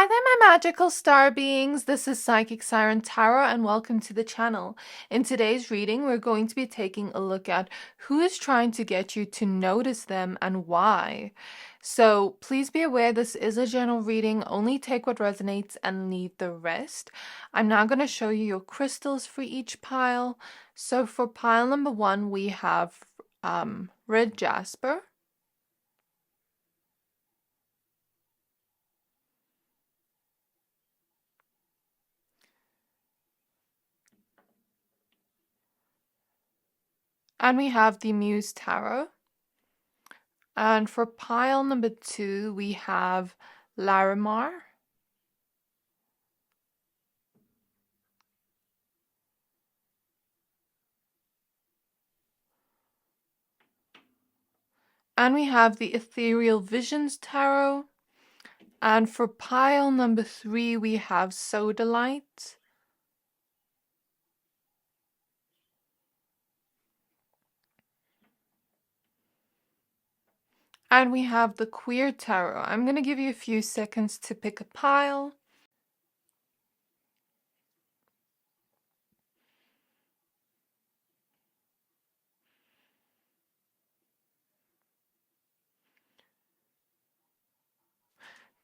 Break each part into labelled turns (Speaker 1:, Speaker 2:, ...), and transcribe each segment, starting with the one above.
Speaker 1: Hi there, my magical star beings. This is Psychic Siren Tarot, and welcome to the channel. In today's reading, we're going to be taking a look at who is trying to get you to notice them and why. So please be aware this is a general reading. Only take what resonates and leave the rest. I'm now going to show you your crystals for each pile. So for pile number 1, we have red Jasper. And we have the Muse Tarot. And for pile number 2, we have Larimar. And we have the Ethereal Visions Tarot. And for pile number 3, we have Sodalite. And we have the Queer Tarot. I'm going to give you a few seconds to pick a pile.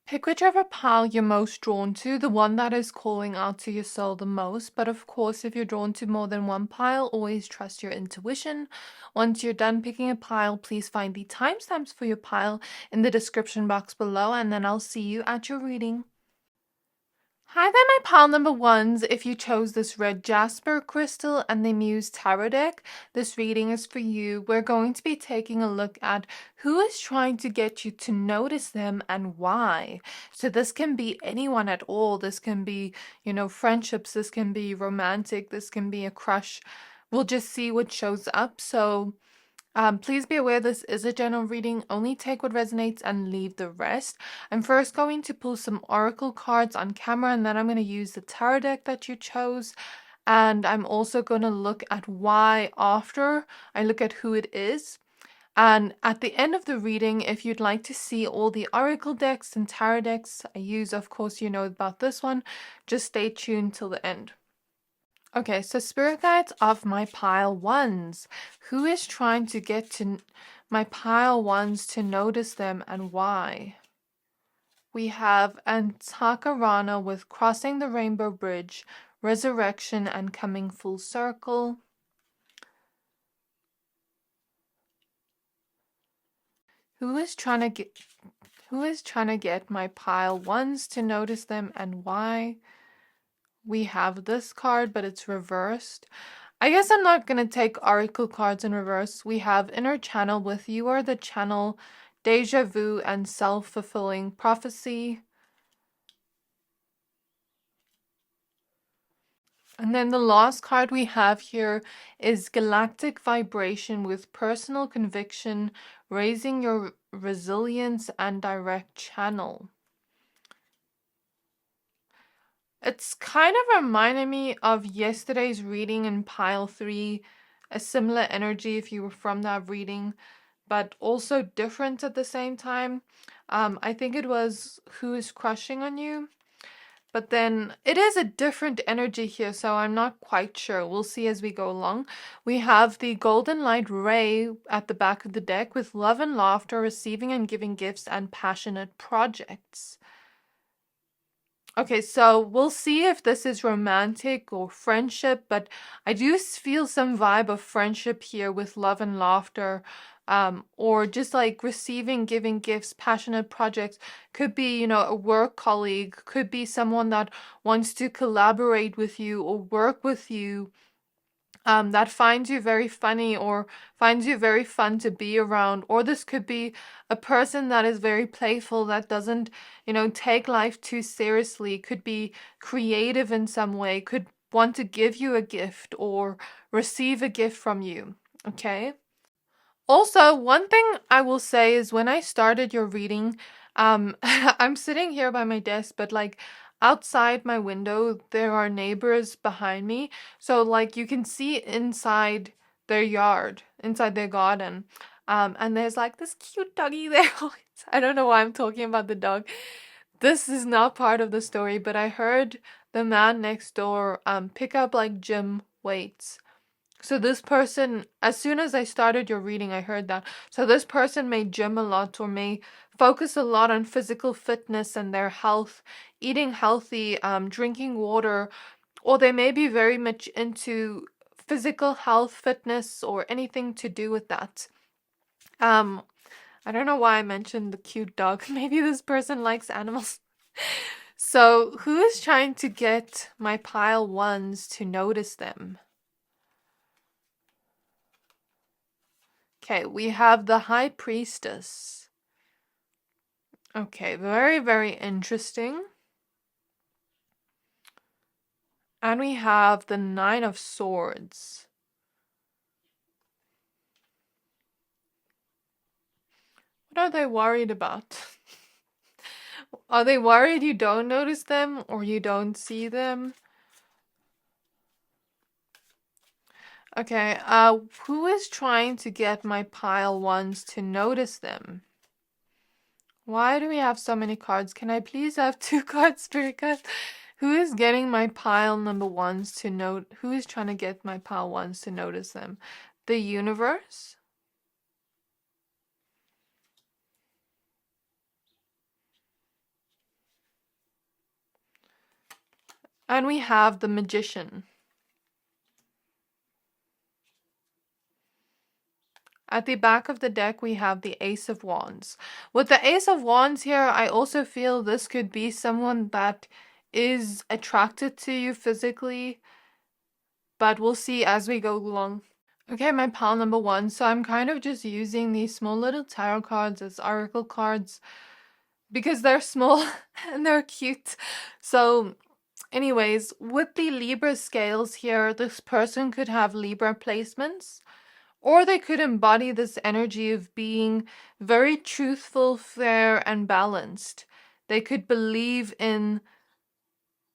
Speaker 1: Pick whichever pile you're most drawn to, the one that is calling out to your soul the most. But of course, if you're drawn to more than one pile, always trust your intuition. Once you're done picking a pile, please find the timestamps for your pile in the description box below, and then I'll see you at your reading. Hi there, my pile number 1s. If you chose this red Jasper crystal and the Muse Tarot deck, this reading is for you. We're going to be taking a look at who is trying to get you to notice them and why. So this can be anyone at all. This can be, friendships. This can be romantic. This can be a crush. We'll just see what shows up. So please be aware this is a general reading. Only take what resonates and leave the rest. I'm first going to pull some oracle cards on camera, and then I'm going to use the tarot deck that you chose. And I'm also going to look at why after I look at who it is. And at the end of the reading, if you'd like to see all the oracle decks and tarot decks I use, of course you know about this one, just stay tuned till the end. Okay, so spirit guides of my pile 1s. Who is trying to get to my pile 1s to notice them and why? We have Antakarana with crossing the rainbow bridge, resurrection, and coming full circle. Who is trying to get my pile 1s to notice them and why? We have this card, but it's reversed. I guess I'm not going to take oracle cards in reverse. We have inner channel with you are the channel, deja vu, and self-fulfilling prophecy. And then the last card we have here is galactic vibration with personal conviction, raising your resilience, and direct channel. It's kind of reminding me of yesterday's reading in pile 3, a similar energy if you were from that reading, but also different at the same time. I think it was who is crushing on you, but then it is a different energy here, so I'm not quite sure. We'll see as we go along. We have the golden light ray at the back of the deck with love and laughter, receiving and giving gifts, and passionate projects. Okay, so we'll see if this is romantic or friendship, but I do feel some vibe of friendship here with love and laughter, or just like receiving, giving gifts, passionate projects. Could be, a work colleague, could be someone that wants to collaborate with you or work with you. That finds you very funny or finds you very fun to be around. Or this could be a person that is very playful, that doesn't, take life too seriously, could be creative in some way, could want to give you a gift or receive a gift from you, okay? Also, one thing I will say is when I started your reading, I'm sitting here by my desk, but like outside my window, there are neighbors behind me. So like you can see inside their yard, inside their garden. And there's like this cute doggy there. I don't know why I'm talking about the dog. This is not part of the story, but I heard the man next door pick up like gym weights. So this person, as soon as I started your reading, I heard that. So this person may gym a lot or may focus a lot on physical fitness and their health, eating healthy, drinking water, or they may be very much into physical health, fitness, or anything to do with that. I don't know why I mentioned the cute dog. Maybe this person likes animals. So, who is trying to get my pile ones to notice them? Okay, we have the High Priestess. Okay, very, very interesting. And we have the Nine of Swords. What are they worried about? Are they worried you don't notice them or you don't see them? Okay, who is trying to get my pile ones to notice them? Why do we have so many cards? Can I please have 2 cards, Spirit Guide? Who is getting my pile number ones to note? Who is trying to get my pile ones to notice them? The universe? And we have the magician. At the back of the deck, we have the Ace of Wands. With the Ace of Wands here, I also feel this could be someone that is attracted to you physically, but we'll see as we go along. Okay, my pile number 1. So I'm kind of just using these small little tarot cards as oracle cards because they're small and they're cute. So anyways, with the Libra scales here, this person could have Libra placements. Or they could embody this energy of being very truthful, fair, and balanced. They could believe in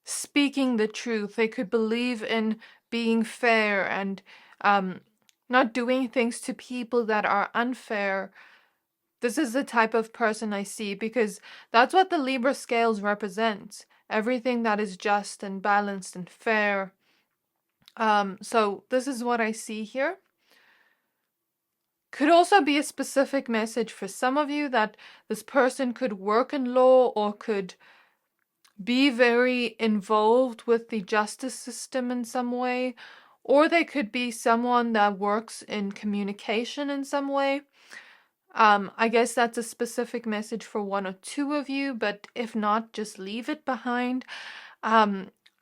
Speaker 1: speaking the truth. They could believe in being fair and not doing things to people that are unfair. This is the type of person I see because that's what the Libra scales represent. Everything that is just and balanced and fair. So this is what I see here. Could also be a specific message for some of you that this person could work in law or could be very involved with the justice system in some way, or they could be someone that works in communication in some way. I guess that's a specific message for 1 or 2 of you, but if not, just leave it behind.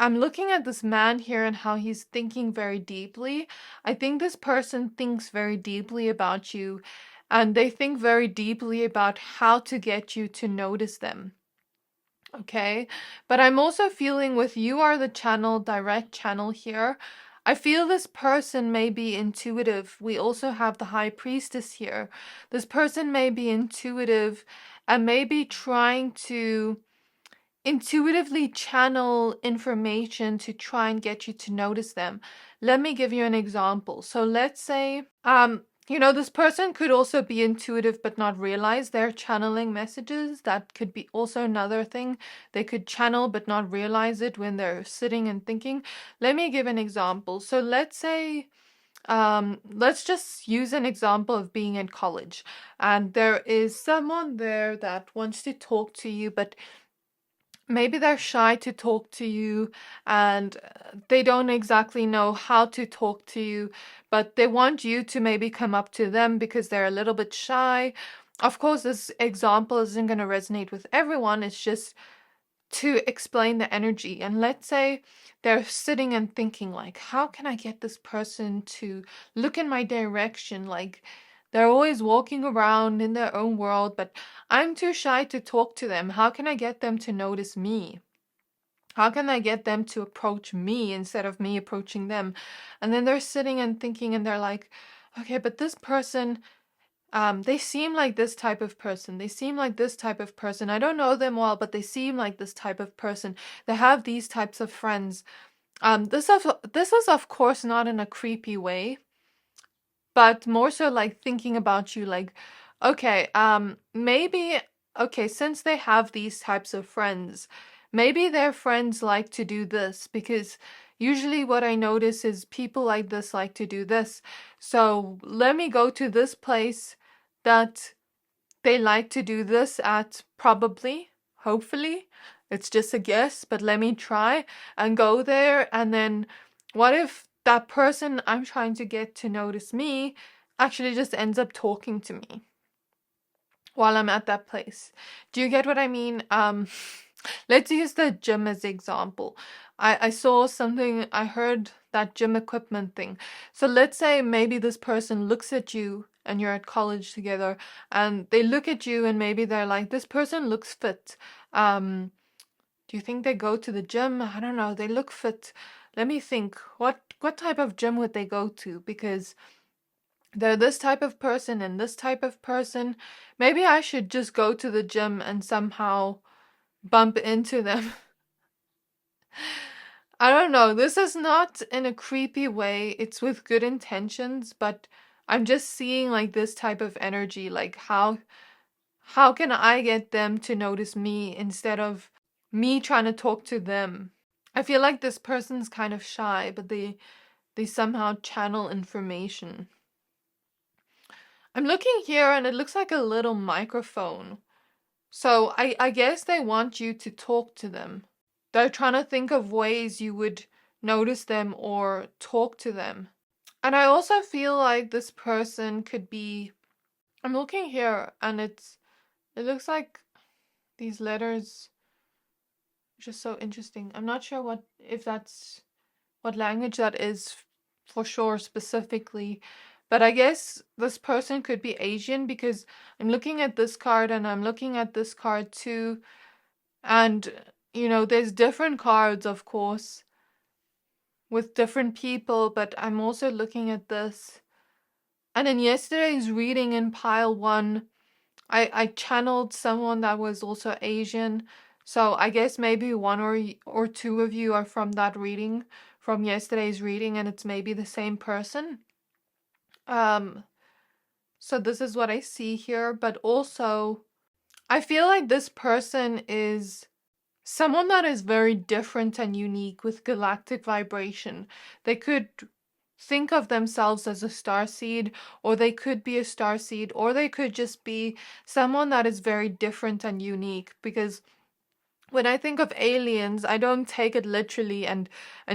Speaker 1: I'm looking at this man here and how he's thinking very deeply. I think this person thinks very deeply about you, and they think very deeply about how to get you to notice them. Okay, but I'm also feeling with you are the channel, direct channel here. I feel this person may be intuitive. We also have the High Priestess here. This person may be intuitive and may be trying to intuitively channel information to try and get you to notice them. Let me give you an example. So let's say, this person could also be intuitive but not realize they're channeling messages. That could be also another thing. They could channel but not realize it when they're sitting and thinking. Let me give an example. So let's say, let's just use an example of being in college and there is someone there that wants to talk to you, but maybe they're shy to talk to you and they don't exactly know how to talk to you, but they want you to maybe come up to them because they're a little bit shy. Of course, this example isn't going to resonate with everyone. It's just to explain the energy. And let's say they're sitting and thinking like, how can I get this person to look in my direction? Like, they're always walking around in their own world, but I'm too shy to talk to them. How can I get them to notice me? How can I get them to approach me instead of me approaching them? And then they're sitting and thinking and they're like, okay, but this person, they seem like this type of person. They seem like this type of person. I don't know them well, but they seem like this type of person. They have these types of friends. This is of course not in a creepy way, but more so like thinking about you like, okay, maybe okay, since they have these types of friends, maybe their friends like to do this, because usually what I notice is people like this like to do this. So let me go to this place that they like to do this at, probably, hopefully. It's just a guess, but let me try and go there. And then what if that person I'm trying to get to notice me actually just ends up talking to me while I'm at that place? Do you get what I mean? Let's use the gym as example. I saw something, I heard that gym equipment thing. So let's say maybe this person looks at you and you're at college together, and they look at you and maybe they're like, this person looks fit. Do you think they go to the gym? I don't know. They look fit. Let me think. What type of gym would they go to? Because they're this type of person and this type of person. Maybe I should just go to the gym and somehow bump into them. I don't know. This is not in a creepy way. It's with good intentions, but I'm just seeing like this type of energy. Like how can I get them to notice me instead of me trying to talk to them? I feel like this person's kind of shy, but they somehow channel information. I'm looking here and it looks like a little microphone. So I guess they want you to talk to them. They're trying to think of ways you would notice them or talk to them. And I also feel like this person could be, I'm looking here and it looks like these letters are just so interesting. I'm not sure what language that is for sure specifically, but I guess this person could be Asian, because I'm looking at this card and I'm looking at this card too. And, there's different cards, of course, with different people, but I'm also looking at this. And in yesterday's reading in pile 1, I channeled someone that was also Asian. So I guess maybe one or two of you are from that reading, from yesterday's reading, and it's maybe the same person. So this is what I see here, but also I feel like this person is someone that is very different and unique with galactic vibration. They could think of themselves as a starseed, or they could be a starseed, or they could just be someone that is very different and unique. Because when I think of aliens, I don't take it literally and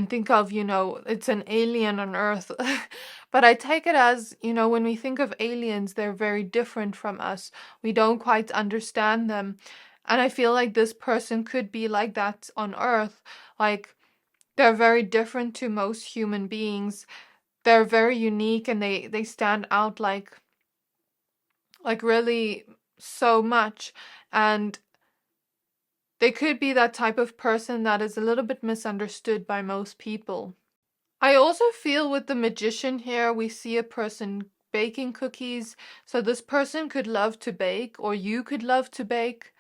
Speaker 1: think of, it's an alien on Earth. But I take it as, when we think of aliens, they're very different from us. We don't quite understand them. And I feel like this person could be like that on Earth. Like, they're very different to most human beings. They're very unique and they stand out like really so much. And they could be that type of person that is a little bit misunderstood by most people. I also feel with the magician here, we see a person baking cookies. So this person could love to bake, or you could love to bake.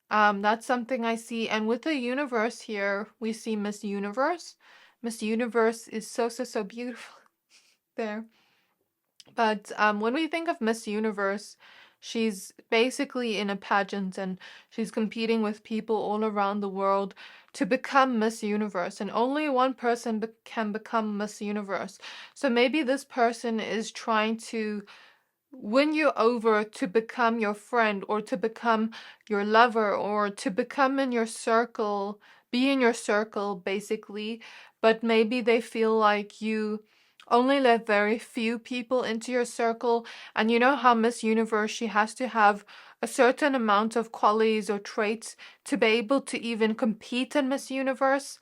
Speaker 1: That's something I see. And with the universe here, we see Miss Universe. Miss Universe is so, so, so beautiful there. But when we think of Miss Universe, she's basically in a pageant and she's competing with people all around the world to become Miss Universe. And only one person can become Miss Universe. So maybe this person is trying to win you over to become your friend, or to become your lover, or to become in your circle, be in your circle basically. But maybe they feel like you only let very few people into your circle. And you know how Miss Universe, she has to have a certain amount of qualities or traits to be able to even compete in Miss Universe.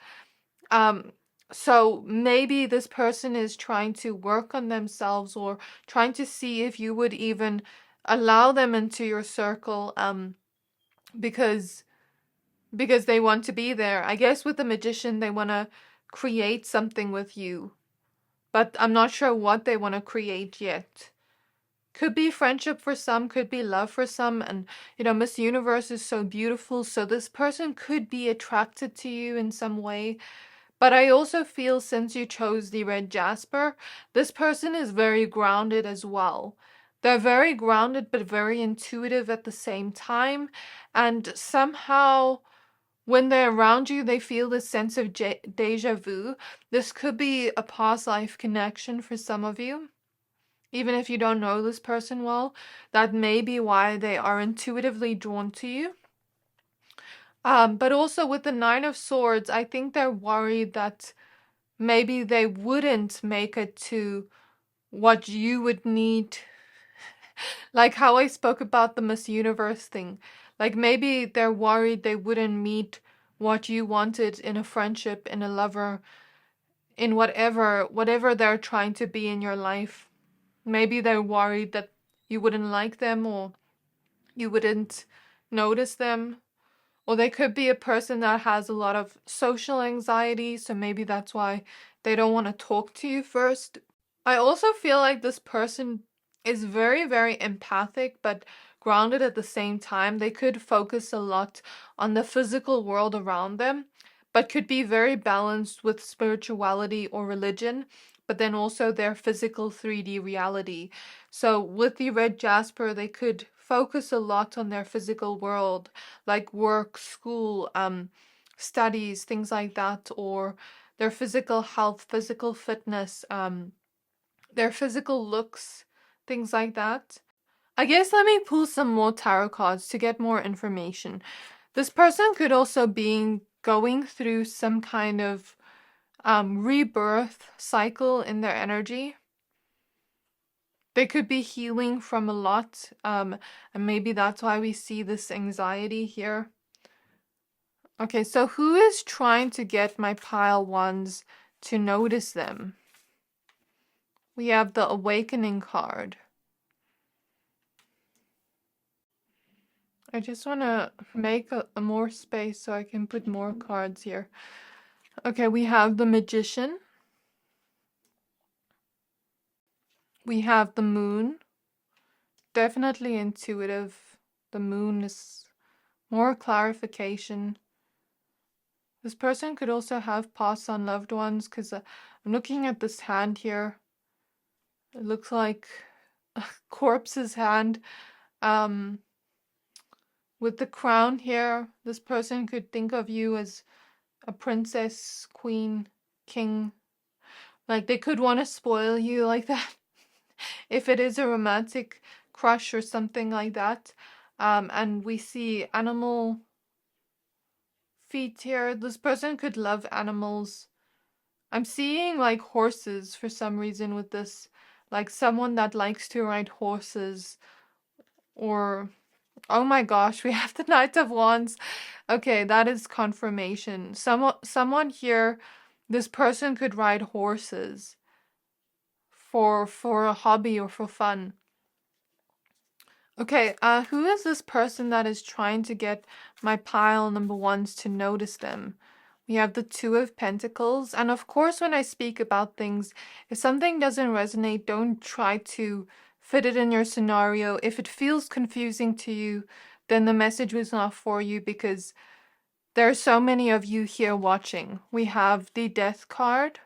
Speaker 1: So maybe this person is trying to work on themselves, or trying to see if you would even allow them into your circle, because they want to be there. I guess with the magician, they want to create something with you, but I'm not sure what they want to create yet. Could be friendship for some, could be love for some. And Miss Universe is so beautiful, so this person could be attracted to you in some way. But I also feel, since you chose the red Jasper, this person is very grounded as well. They're very grounded but very intuitive at the same time. And somehow, when they're around you, they feel this sense of deja vu. This could be a past life connection for some of you. Even if you don't know this person well, that may be why they are intuitively drawn to you. But also with the Nine of Swords, I think they're worried that maybe they wouldn't make it to what you would need. Like how I spoke about the Miss Universe thing. Like maybe they're worried they wouldn't meet what you wanted in a friendship, in a lover, in whatever they're trying to be in your life. Maybe they're worried that you wouldn't like them, or you wouldn't notice them. Or they could be a person that has a lot of social anxiety, so maybe that's why they don't want to talk to you first. I also feel like this person is very, very empathic, but grounded at the same time. They could focus a lot on the physical world around them, but could be very balanced with spirituality or religion, but then also their physical 3D reality. So with the red Jasper, they could focus a lot on their physical world, like work, school, studies, things like that, or their physical health, physical fitness, their physical looks, things like that. I guess let me pull some more tarot cards to get more information. This person could also be going through some kind of rebirth cycle in their energy. They could be healing from a lot, and maybe that's why we see this anxiety here. Okay, so who is trying to get my pile ones to notice them? We have the Awakening card. I just want to make a more space so I can put more cards here. Okay, we have the Magician. We have the Moon. Definitely intuitive. The Moon is more clarification. This person could also have passed on loved ones, because I'm looking at this hand here. It looks like a corpse's hand. With the crown here, this person could think of you as a princess, queen, king. Like they could want to spoil you like that. If it is a romantic crush or something like that. And we see animal feet here. This person could love animals. I'm seeing like horses for some reason with this. Like someone that likes to ride horses. Or, oh my gosh, we have the Knight of Wands. Okay, that is confirmation. Someone here, this person could ride horses for a hobby or for fun. Okay, who is this person that is trying to get my pile number ones to notice them? We have the Two of Pentacles, and of course when I speak about things, if something doesn't resonate, don't try to fit it in your scenario. If it feels confusing to you, then the message was not for you, because there are so many of you here watching. We have the Death card.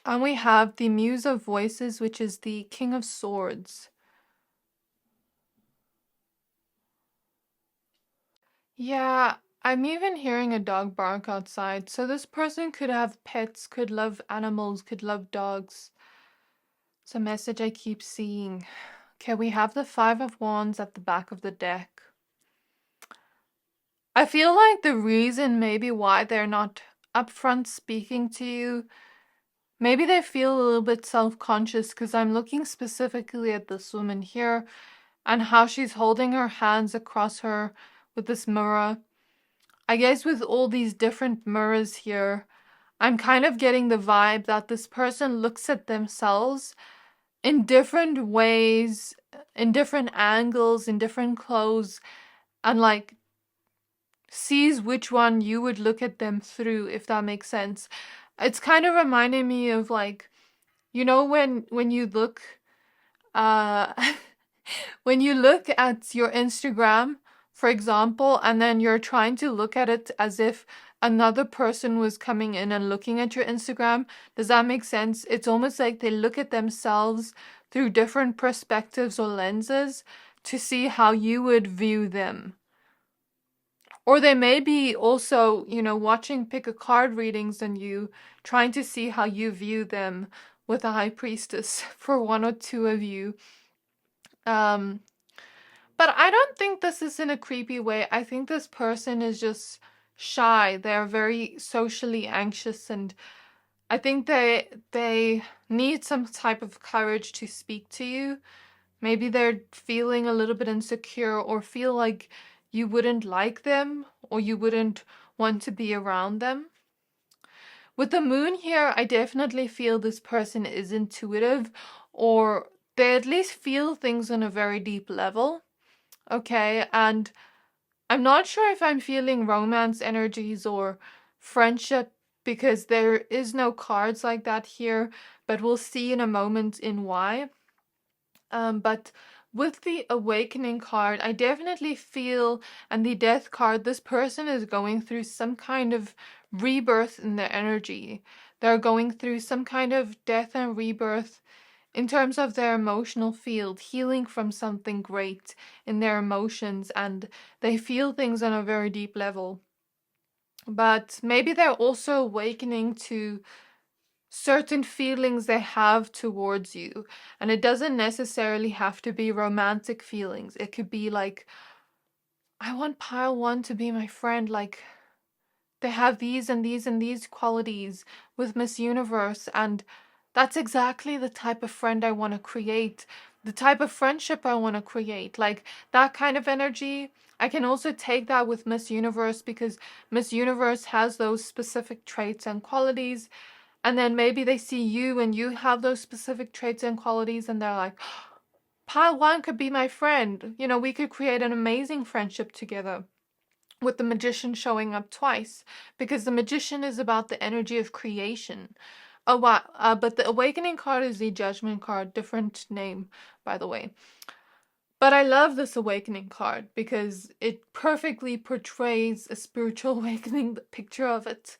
Speaker 1: And we have the Muse of Voices, which is the King of Swords. Yeah, I'm even hearing a dog bark outside. So this person could have pets, could love animals, could love dogs. It's a message I keep seeing. Okay, we have the Five of Wands at the back of the deck. I feel like the reason maybe why they're not upfront speaking to you, maybe they feel a little bit self-conscious, because I'm looking specifically at this woman here and how she's holding her hands across her with this mirror. I guess with all these different mirrors here, I'm kind of getting the vibe that this person looks at themselves in different ways, in different angles, in different clothes, and like sees which one you would look at them through, if that makes sense. It's kind of reminding me of like, you know, when you look when you look at your Instagram, for example, and then you're trying to look at it as if another person was coming in and looking at your Instagram. Does that make sense? It's almost like they look at themselves through different perspectives or lenses to see how you would view them. Or they may be also, watching pick a card readings and you trying to see how you view them with a high priestess for one or two of you. But I don't think this is in a creepy way. I think this person is just shy. They're very socially anxious, and I think they need some type of courage to speak to you. Maybe they're feeling a little bit insecure or feel like you wouldn't like them or you wouldn't want to be around them. With the moon here, I definitely feel this person is intuitive, or they at least feel things on a very deep level. Okay, and I'm not sure if I'm feeling romance energies or friendship because there is no cards like that here, but we'll see in a moment in why. But with the awakening card, I definitely feel, and the death card, this person is going through some kind of rebirth in their energy. They're going through some kind of death and rebirth in terms of their emotional field, healing from something great in their emotions, and they feel things on a very deep level. But maybe they're also awakening to certain feelings they have towards you. And it doesn't necessarily have to be romantic feelings. It could be like, I want pile one to be my friend. Like, they have these and these and these qualities with Miss Universe, and that's exactly the type of friend I want to create, the type of friendship I want to create. Like that kind of energy. I can also take that with Miss Universe because Miss Universe has those specific traits and qualities. And then maybe they see you and you have those specific traits and qualities and they're like, Pile One could be my friend. We could create an amazing friendship together. With the magician showing up twice, because the magician is about the energy of creation. Oh wow! But the awakening card is the judgment card, different name, by the way. But I love this awakening card because it perfectly portrays a spiritual awakening, the picture of it,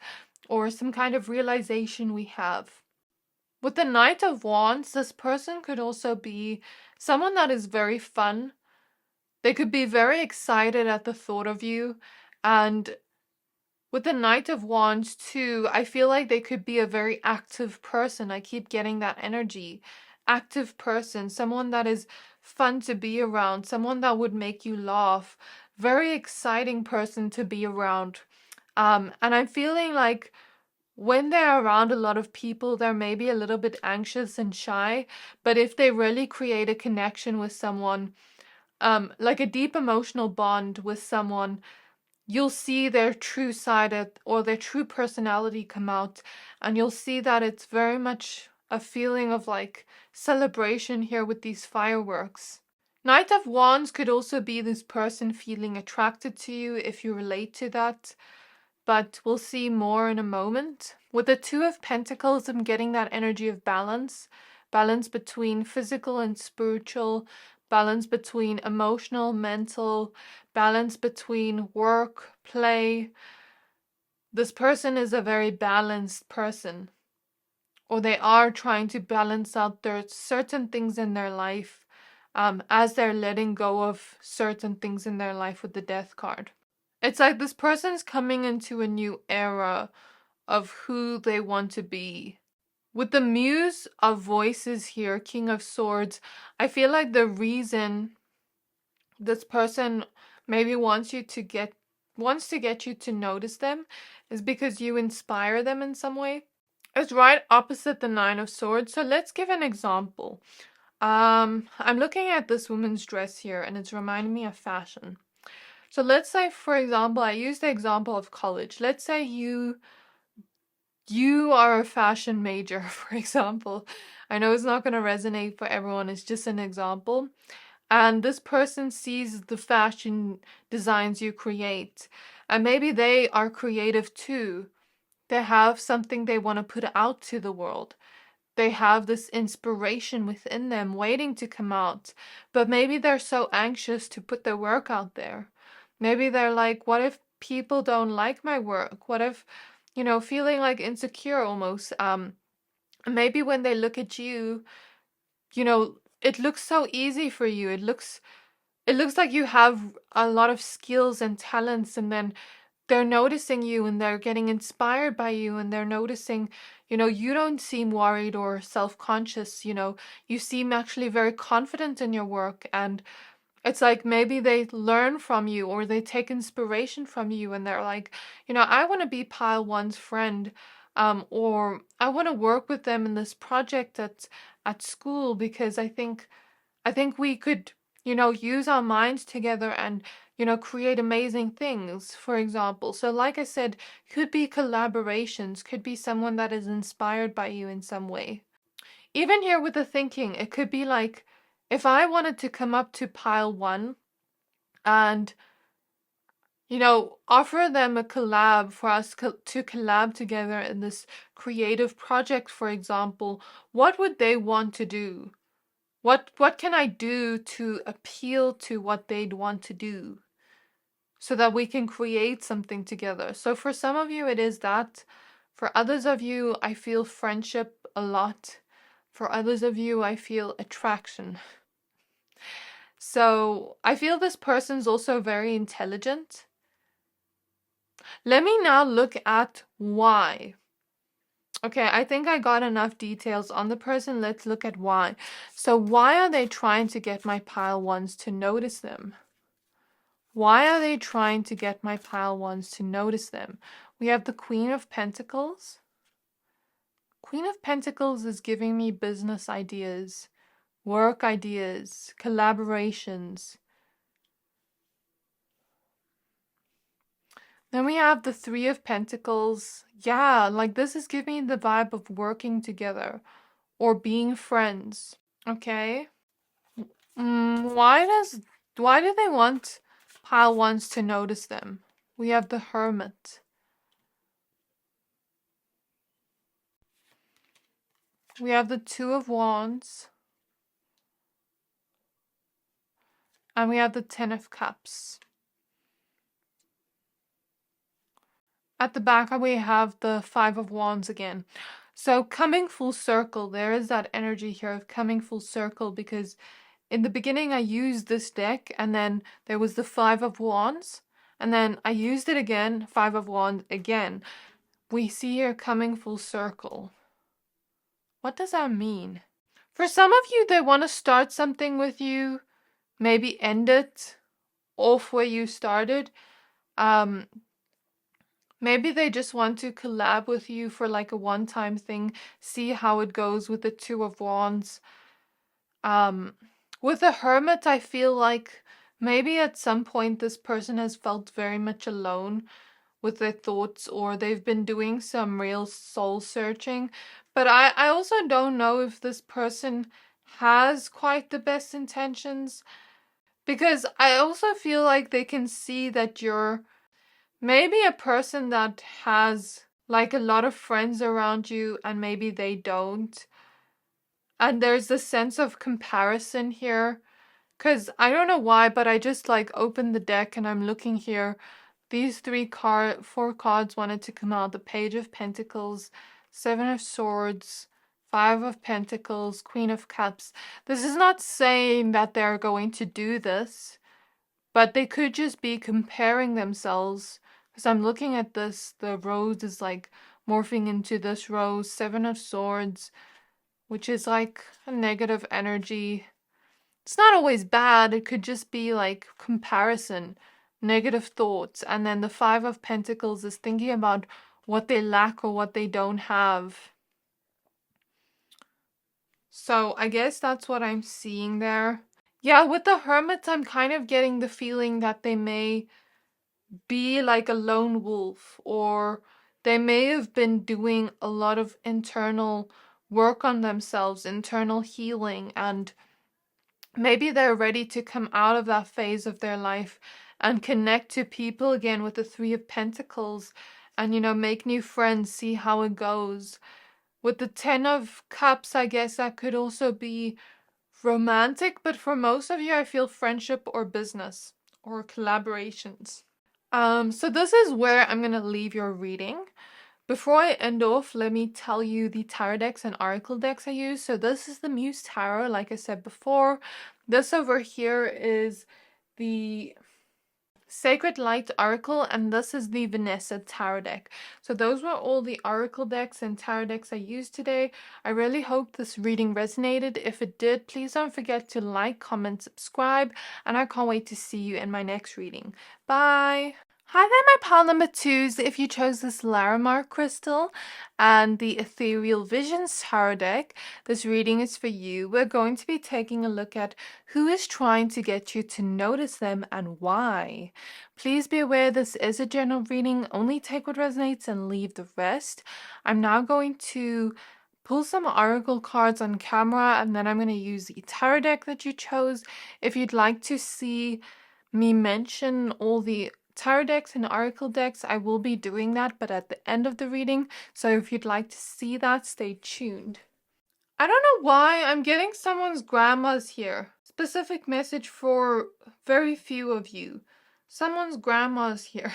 Speaker 1: or some kind of realization we have. With the Knight of Wands, this person could also be someone that is very fun. They could be very excited at the thought of you. And with the Knight of Wands too, I feel like they could be a very active person. I keep getting that energy. Active person, someone that is fun to be around, someone that would make you laugh. Very exciting person to be around. And I'm feeling like when they're around a lot of people, they're maybe a little bit anxious and shy. But if they really create a connection with someone, like a deep emotional bond with someone, you'll see their true side or their true personality come out, and you'll see that it's very much a feeling of like celebration here with these fireworks. Knight of Wands could also be this person feeling attracted to you if you relate to that, but we'll see more in a moment. With the Two of Pentacles, I'm getting that energy of balance between physical and spiritual, balance between emotional, mental, balance between work, play. This person is a very balanced person, or they are trying to balance out their certain things in their life as they're letting go of certain things in their life with the Death card. It's like this person's coming into a new era of who they want to be. With the Muse of Voices here, King of Swords, I feel like the reason this person maybe wants to get you to notice them is because you inspire them in some way. It's right opposite the Nine of Swords. So let's give an example. I'm looking at this woman's dress here and it's reminding me of fashion. So let's say, for example, I use the example of college. Let's say you are a fashion major, for example. I know it's not going to resonate for everyone. It's just an example. And this person sees the fashion designs you create. And maybe they are creative too. They have something they want to put out to the world. They have this inspiration within them waiting to come out. But maybe they're so anxious to put their work out there. Maybe they're like, what if people don't like my work? What if, feeling like insecure almost? Maybe when they look at you, it looks so easy for you. It looks like you have a lot of skills and talents, and then they're noticing you and they're getting inspired by you, and they're noticing, you don't seem worried or self-conscious, you seem actually very confident in your work, and it's like maybe they learn from you or they take inspiration from you, and they're like, I want to be pile one's friend, or I want to work with them in this project at school, because I think we could, use our minds together and, create amazing things, for example. So, like I said, could be collaborations, could be someone that is inspired by you in some way. Even here with the thinking, it could be like if I wanted to come up to pile one and, offer them a collab for us to collab together in this creative project, for example, what would they want to do? What can I do to appeal to what they'd want to do so that we can create something together? So for some of you, it is that. For others of you, I feel friendship a lot. For others of you, I feel attraction. So I feel this person's also very intelligent. Let me now look at why. Okay, I think I got enough details on the person. Let's look at why. So why are they trying to get my pile ones to notice them? Why are they trying to get my pile ones to notice them? We have the Queen of Pentacles. Queen of Pentacles is giving me business ideas, work ideas, collaborations. Then we have the Three of Pentacles. Yeah, like this is giving me the vibe of working together or being friends. Okay. Why do they want pile ones to notice them? We have the Hermit. We have the Two of Wands. And we have the Ten of Cups. At the back, we have the Five of Wands again. So coming full circle, there is that energy here of coming full circle, because in the beginning I used this deck and then there was the Five of Wands and then I used it again, Five of Wands again. We see here coming full circle. What does that mean? For some of you, they want to start something with you, maybe end it off where you started. Maybe they just want to collab with you for like a one-time thing, see how it goes with the Two of Wands. With the Hermit, I feel like maybe at some point this person has felt very much alone with their thoughts, or they've been doing some real soul searching. But I also don't know if this person has quite the best intentions, because I also feel like they can see that you're maybe a person that has like a lot of friends around you and maybe they don't. And there's this sense of comparison here. Because I don't know why, but I just like opened the deck and I'm looking here. These four cards wanted to come out. The Page of Pentacles, Seven of Swords, Five of Pentacles, Queen of Cups. This is not saying that they're going to do this, but they could just be comparing themselves. Because I'm looking at this, the rose is like morphing into this rose, Seven of Swords, which is like a negative energy. It's not always bad, it could just be like comparison, negative thoughts. And then the Five of Pentacles is thinking about what they lack or what they don't have. So I guess that's what I'm seeing there. Yeah, with the Hermit, I'm kind of getting the feeling that they may be like a lone wolf, or they may have been doing a lot of internal work on themselves, internal healing, and maybe they're ready to come out of that phase of their life and connect to people again with the Three of Pentacles and, make new friends, see how it goes. With the Ten of Cups, I guess that could also be romantic, but for most of you, I feel friendship or business or collaborations. So this is where I'm gonna leave your reading. Before I end off, let me tell you the tarot decks and oracle decks I use. So this is the Muse Tarot, like I said before. This over here is the Sacred Light Oracle, and this is the Vanessa Tarot deck. So those were all the oracle decks and tarot decks I used today. I really hope this reading resonated. If it did, please don't forget to like, comment, subscribe, and I can't wait to see you in my next reading. Bye! Hi there, my pile number twos. If you chose this Larimar crystal and the Ethereal Visions Tarot deck, this reading is for you. We're going to be taking a look at who is trying to get you to notice them and why. Please be aware this is a general reading. Only take what resonates and leave the rest. I'm now going to pull some oracle cards on camera, and then I'm going to use the tarot deck that you chose. If you'd like to see me mention all the tarot decks and oracle decks, I will be doing that, but at the end of the reading. So if you'd like to see that, stay tuned. I don't know why I'm getting someone's grandma's here. Specific message for very few of you. Someone's grandma's here.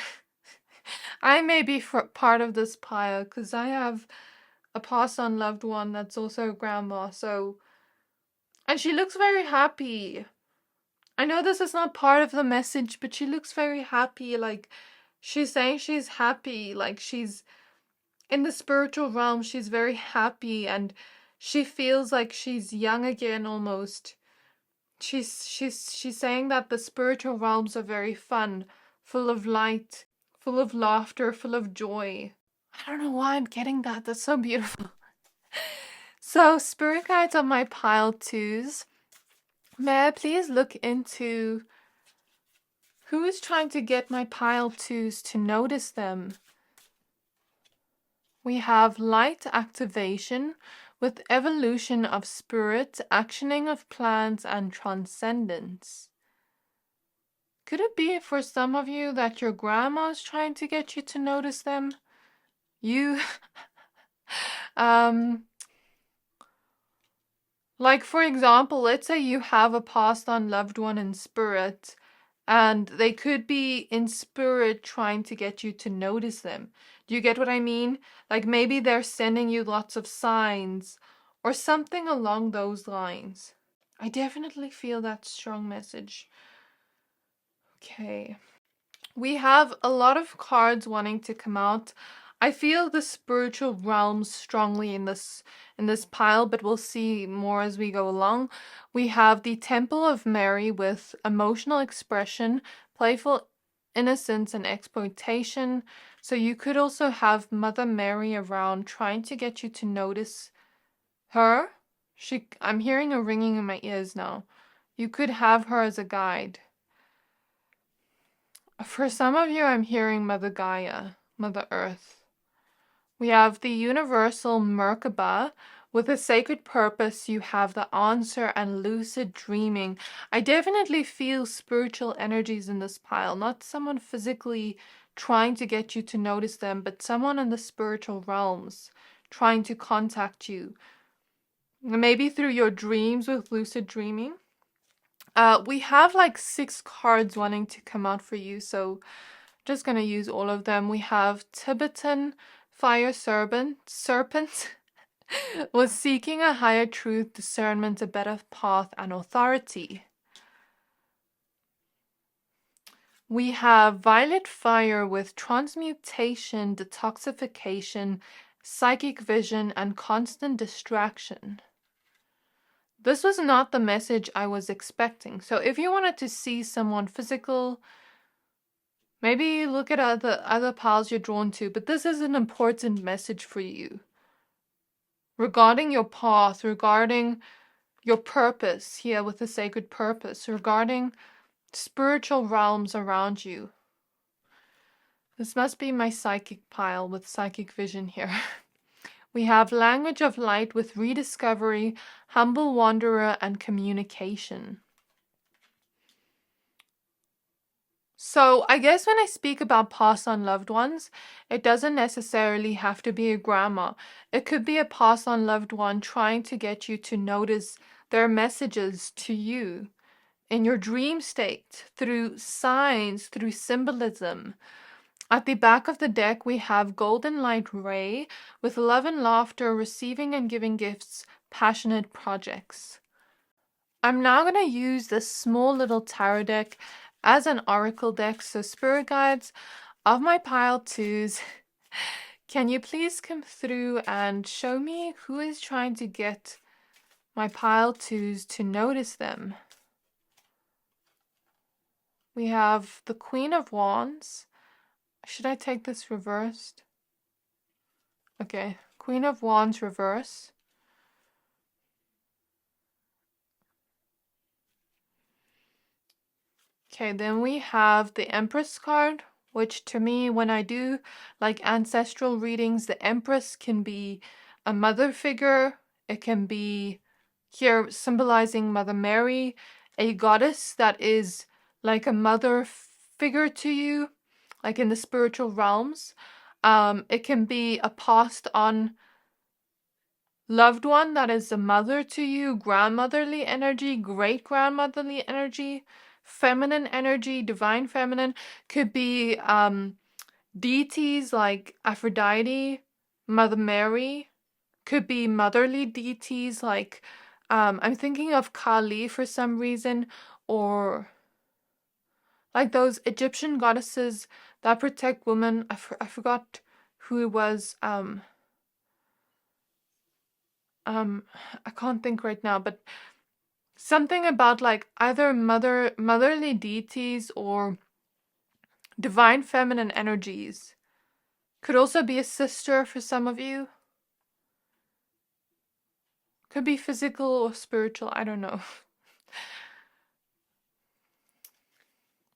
Speaker 1: I may be part of this pile because I have a passed on loved one that's also a grandma. So, and she looks very happy. I know this is not part of the message, but she looks very happy. Like, she's saying she's happy. Like, she's in the spiritual realm. She's very happy, and she feels like she's young again almost. She's saying that the spiritual realms are very fun, full of light, full of laughter, full of joy. I don't know why I'm getting that. That's so beautiful. So, spirit guides on my pile twos. May I please look into who is trying to get my pile twos to notice them? We have light activation with evolution of spirit, actioning of plans, and transcendence. Could it be for some of you that your grandma is trying to get you to notice them? You, like, for example, let's say you have a passed on loved one in spirit, and they could be in spirit trying to get you to notice them. Do you get what I mean? Like, maybe they're sending you lots of signs or something along those lines. I definitely feel that strong message. Okay. We have a lot of cards wanting to come out. I feel the spiritual realms strongly in this pile, but we'll see more as we go along. We have the Temple of Mary with emotional expression, playful innocence, and exploitation. So you could also have Mother Mary around trying to get you to notice her. I'm hearing a ringing in my ears now. You could have her as a guide. For some of you, I'm hearing Mother Gaia, Mother Earth. We have the universal Merkaba. With a sacred purpose, you have the answer and lucid dreaming. I definitely feel spiritual energies in this pile. Not someone physically trying to get you to notice them, but someone in the spiritual realms trying to contact you. Maybe through your dreams with lucid dreaming. We have like 6 cards wanting to come out for you, so I'm just going to use all of them. We have Tibetan Fire Serpent was seeking a higher truth, discernment, a better path, and authority. We have Violet Fire with transmutation, detoxification, psychic vision, and constant distraction. This was not the message I was expecting. So if you wanted to see someone physical, maybe look at other piles you're drawn to, but this is an important message for you. Regarding your path, regarding your purpose here with the sacred purpose, regarding spiritual realms around you. This must be my psychic pile with psychic vision here. We have language of light with rediscovery, humble wanderer, and communication. So I guess when I speak about passed on loved ones, it doesn't necessarily have to be a grandma. It could be a passed on loved one trying to get you to notice their messages to you. in your dream state, through signs, through symbolism. At the back of the deck, we have Golden Light Ray with love and laughter, receiving and giving gifts, passionate projects. I'm now going to use this small little tarot deck as an oracle deck. So spirit guides of my pile twos, can you please come through and show me who is trying to get my pile twos to notice them? We have the Queen of Wands. Should I take this reversed? Okay, Queen of Wands reverse. Okay, then we have the Empress card, which to me, when I do like ancestral readings, the Empress can be a mother figure. It can be here symbolizing Mother Mary, a goddess that is like a mother figure to you, like in the spiritual realms. It can be a passed on loved one that is a mother to you, grandmotherly energy, great grandmotherly energy, feminine energy, divine feminine. Could be deities like Aphrodite, Mother Mary. Could be motherly deities like I'm thinking of Kali for some reason, or like those Egyptian goddesses that protect women. I forgot who it was. I can't think right now, but something about like either motherly deities or divine feminine energies. Could also be a sister for some of you. Could be physical or spiritual, I don't know.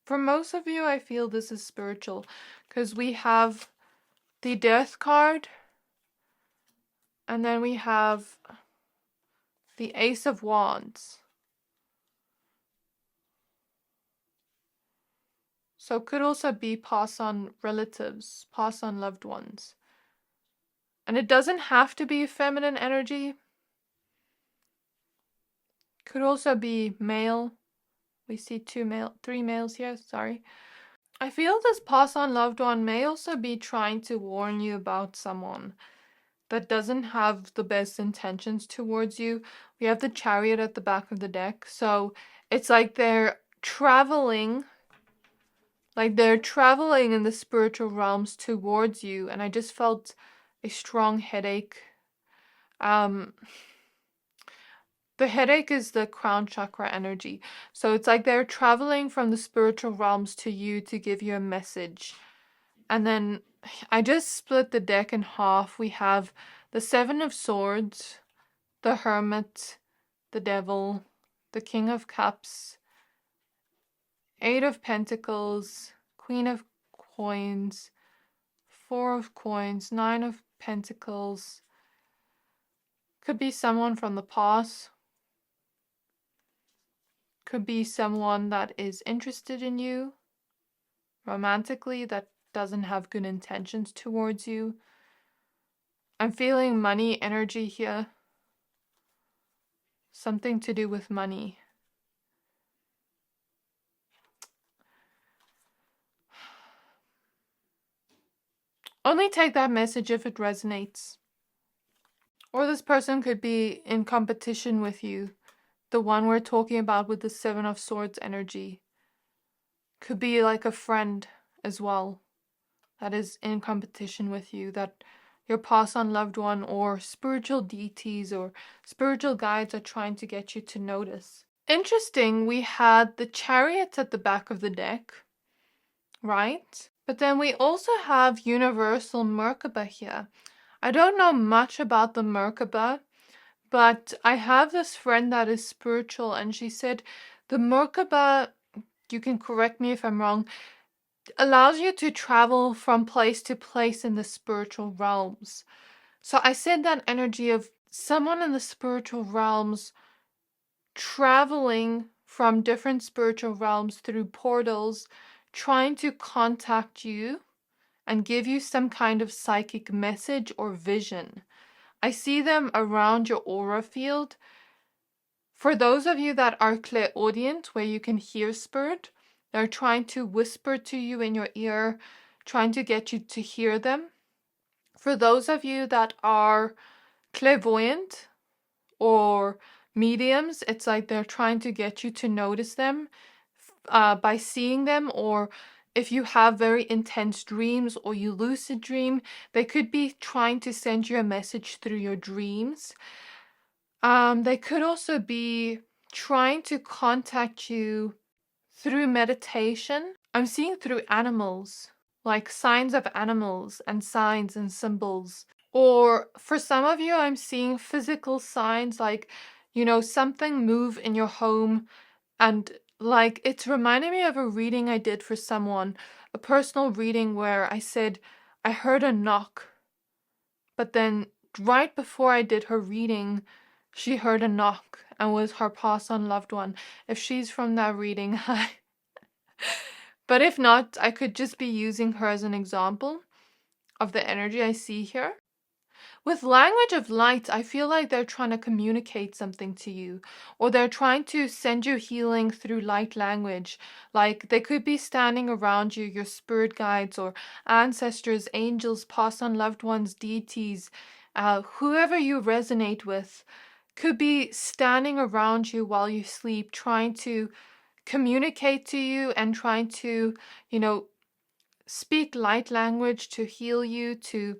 Speaker 1: For most of you, I feel this is spiritual because we have the Death card, and then we have the Ace of Wands. So it could also be pass on relatives, pass on loved ones. And it doesn't have to be feminine energy. Could also be male. We see three males here, sorry. I feel this pass on loved one may also be trying to warn you about someone that doesn't have the best intentions towards you. We have the Chariot at the back of the deck. So it's like they're traveling in the spiritual realms towards you. And I just felt a strong headache. The headache is the crown chakra energy. So it's like they're traveling from the spiritual realms to you to give you a message. And then I just split the deck in half. We have the Seven of Swords, the Hermit, the Devil, the King of Cups, Eight of Pentacles, Queen of Coins, Four of Coins, Nine of Pentacles. Could be someone from the past. Could be someone that is interested in you romantically that doesn't have good intentions towards you. I'm feeling money energy here. Something to do with money. Only take that message if it resonates. Or this person could be in competition with you. The one we're talking about with the Seven of Swords energy. Could be like a friend as well that is in competition with you, that your past on loved one or spiritual deities or spiritual guides are trying to get you to notice. Interesting, we had the Chariot at the back of the deck, right? But then we also have Universal Merkaba here. I don't know much about the Merkaba, but I have this friend that is spiritual, and she said the Merkaba, you can correct me if I'm wrong, allows you to travel from place to place in the spiritual realms. So I said that energy of someone in the spiritual realms traveling from different spiritual realms through portals, trying to contact you and give you some kind of psychic message or vision. I see them around your aura field For those of you that are clairaudient, where you can hear spirit, they're trying to whisper to you in your ear, trying to get you to hear them. For those of you that are clairvoyant or mediums, it's like they're trying to get you to notice them by seeing them, or if you have very intense dreams or you lucid dream, they could be trying to send you a message through your dreams. They could also be trying to contact you through meditation. I'm seeing through animals, like signs of animals and signs and symbols. Or for some of you, I'm seeing physical signs like, something move in your home. And like, it's reminding me of a reading I did for someone, a personal reading where I said, I heard a knock. But then right before I did her reading, she heard a knock and was her passed on loved one. If she's from that reading, hi. But if not, I could just be using her as an example of the energy I see here. With language of light, I feel like they're trying to communicate something to you, or they're trying to send you healing through light language. Like they could be standing around you, your spirit guides or ancestors, angels, past on loved ones, deities, whoever you resonate with, could be standing around you while you sleep, trying to communicate to you and trying to, speak light language to heal you, to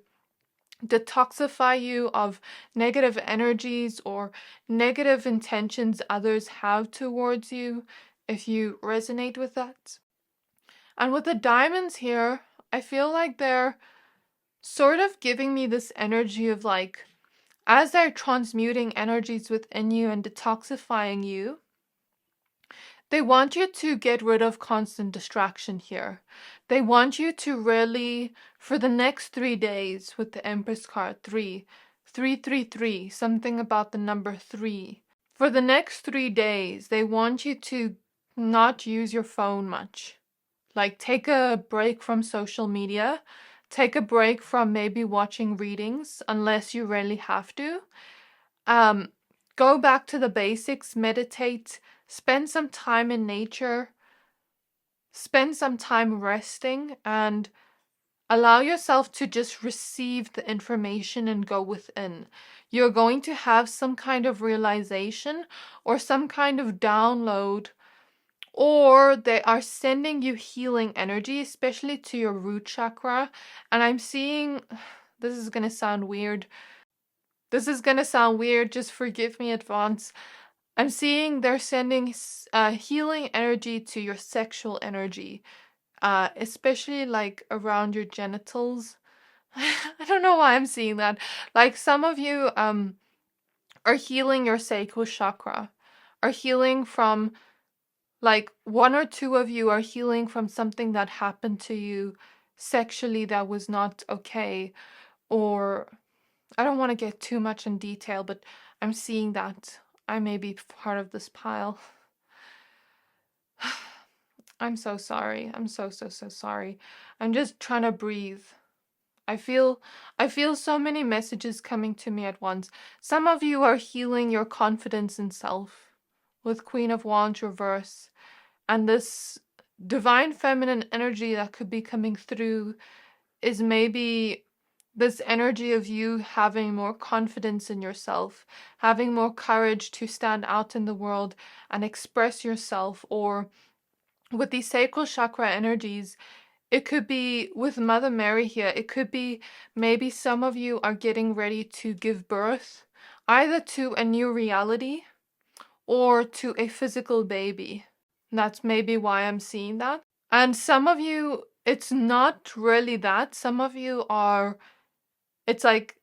Speaker 1: detoxify you of negative energies or negative intentions others have towards you, if you resonate with that. And with the diamonds here, I feel like they're sort of giving me this energy of like, as they're transmuting energies within you and detoxifying you, they want you to get rid of constant distraction here. They want you to really, for the next 3 days with the Empress card, 333, something about the number 3. For the next 3 days, they want you to not use your phone much. Like take a break from social media, take a break from maybe watching readings, unless you really have to. Go back to the basics, meditate, spend some time in nature, spend some time resting, and allow yourself to just receive the information and go within. You're going to have some kind of realization or some kind of download, or they are sending you healing energy, especially to your root chakra. And I'm seeing, this is going to sound weird. Just forgive me in advance. I'm seeing they're sending healing energy to your sexual energy, especially like around your genitals. I don't know why I'm seeing that. Like some of you are healing your sacral chakra, are healing from, like one or two of you are healing from something that happened to you sexually that was not okay, or I don't want to get too much in detail, but I'm seeing that I may be part of this pile. I'm so sorry. I'm so sorry. I'm just trying to breathe. I feel so many messages coming to me at once. Some of you are healing your confidence in self with Queen of Wands reverse, and this divine feminine energy that could be coming through is maybe this energy of you having more confidence in yourself, having more courage to stand out in the world and express yourself. Or with these sacral chakra energies, it could be with Mother Mary here. It could be maybe some of you are getting ready to give birth either to a new reality or to a physical baby. That's maybe why I'm seeing that. And some of you, it's not really that. Some of you are, it's like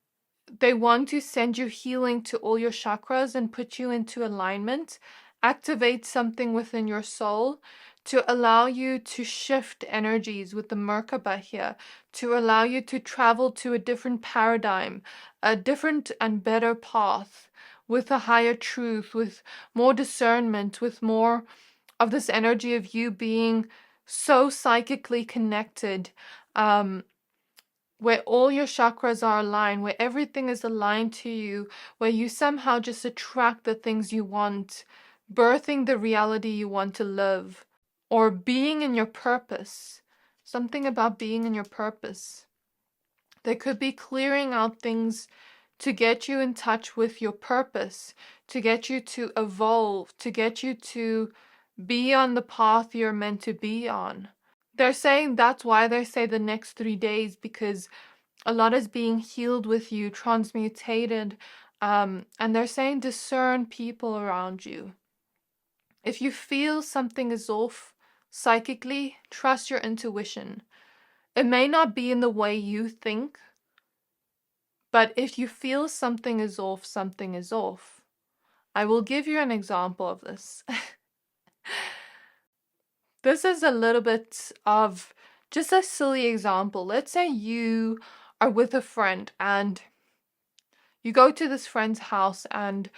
Speaker 1: they want to send you healing to all your chakras and put you into alignment, activate something within your soul to allow you to shift energies with the Merkaba here, to allow you to travel to a different paradigm, a different and better path, with a higher truth, with more discernment, with more of this energy of you being so psychically connected, where all your chakras are aligned, where everything is aligned to you, where you somehow just attract the things you want, birthing the reality you want to live, or being in your purpose. Something about being in your purpose. There could be clearing out things to get you in touch with your purpose, to get you to evolve, to get you to be on the path you're meant to be on. They're saying that's why they say the next 3 days, because a lot is being healed with you, transmutated, and they're saying discern people around you. If you feel something is off psychically, trust your intuition. It may not be in the way you think, but if you feel something is off, something is off. I will give you an example of this. This is a little bit of just a silly example. Let's say you are with a friend and you go to this friend's house and,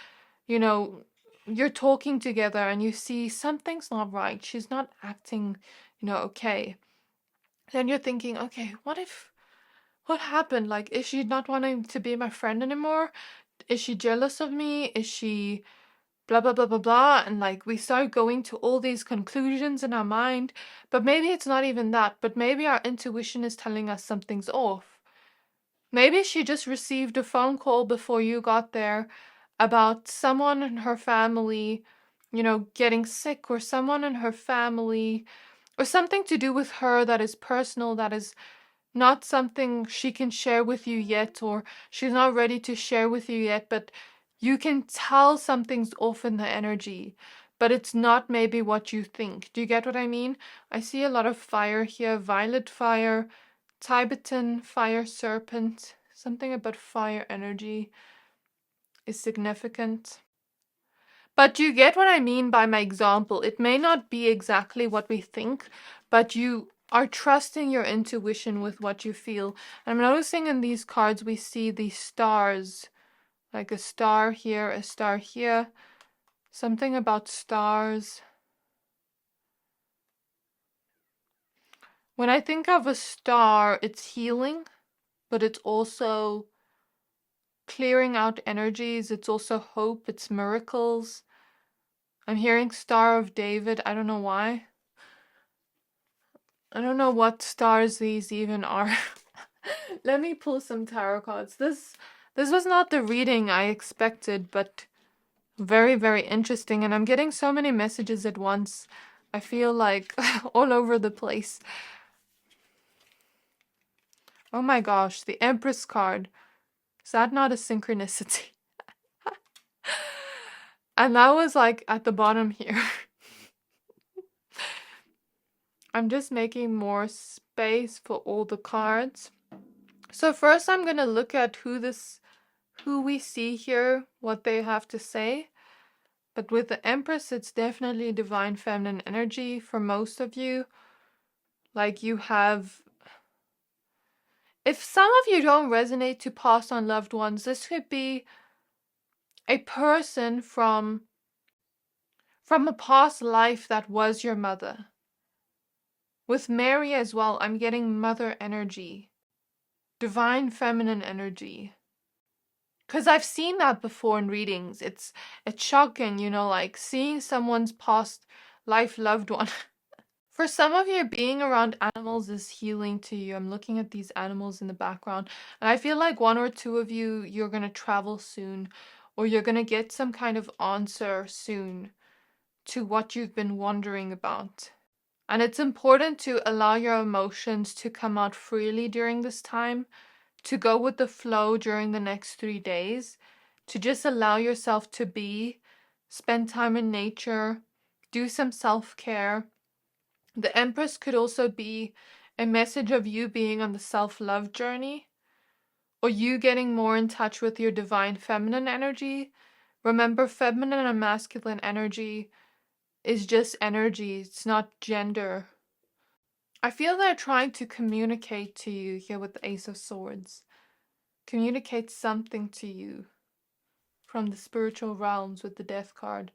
Speaker 1: you're talking together and you see something's not right. She's not acting, okay. Then you're thinking, okay, what happened? Like, is she not wanting to be my friend anymore? Is she jealous of me? Is she blah, blah, blah, blah, blah? And like, we start going to all these conclusions in our mind, but maybe it's not even that, but maybe our intuition is telling us something's off. Maybe she just received a phone call before you got there about someone in her family, getting sick, or someone in her family, or something to do with her that is personal, that is not something she can share with you yet, or she's not ready to share with you yet, but you can tell something's off in the energy, but it's not maybe what you think. Do you get what I mean? I see a lot of fire here, violet fire, Tibetan fire serpent. Something about fire energy is significant. But you get what I mean by my example. It may not be exactly what we think, but you are trusting your intuition with what you feel. And I'm noticing in these cards we see these stars, like a star here, a star here. Something about stars. When I think of a star, it's healing, but it's also clearing out energies. It's also hope. It's miracles. I'm hearing Star of David. I don't know why. I don't know what stars these even are. Let me pull some tarot cards. This was not the reading I expected, but very, very interesting. And I'm getting so many messages at once. I feel like all over the place. Oh my gosh, the Empress card. Is that not a synchronicity? And that was like at the bottom here. I'm just making more space for all the cards. So first I'm going to look at who we see here, what they have to say. But with the Empress, it's definitely divine feminine energy for most of you. Like you have... If some of you don't resonate to pass on loved ones, this could be a person from a past life that was your mother. With Mary as well, I'm getting mother energy. Divine feminine energy. Because I've seen that before in readings. It's shocking, like seeing someone's past life loved one. For some of you, being around animals is healing to you. I'm looking at these animals in the background. And I feel like one or two of you, you're going to travel soon. Or you're going to get some kind of answer soon to what you've been wondering about. And it's important to allow your emotions to come out freely during this time, to go with the flow during the next 3 days, to just allow yourself to be, spend time in nature, do some self-care. The Empress could also be a message of you being on the self-love journey, or you getting more in touch with your divine feminine energy. Remember, feminine and masculine energy is just energy, it's not gender. I feel they're trying to communicate to you here with the Ace of Swords. Communicate something to you from the spiritual realms with the Death card.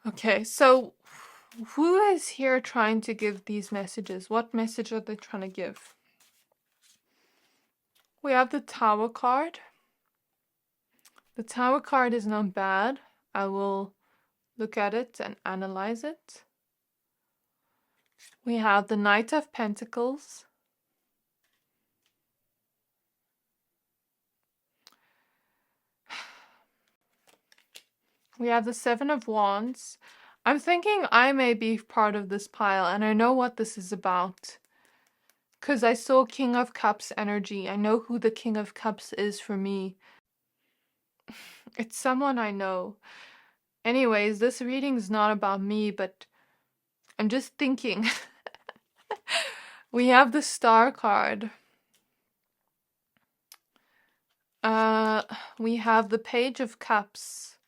Speaker 1: Okay, so who is here trying to give these messages? What message are they trying to give? We have the Tower card. The Tower card is not bad. I will look at it and analyze it. We have the Knight of Pentacles. We have the Seven of Wands. I'm thinking I may be part of this pile, and I know what this is about. Because I saw King of Cups energy. I know who the King of Cups is for me. It's someone I know. Anyways, this reading is not about me, but I'm just thinking. We have the Star card. We have the Page of Cups.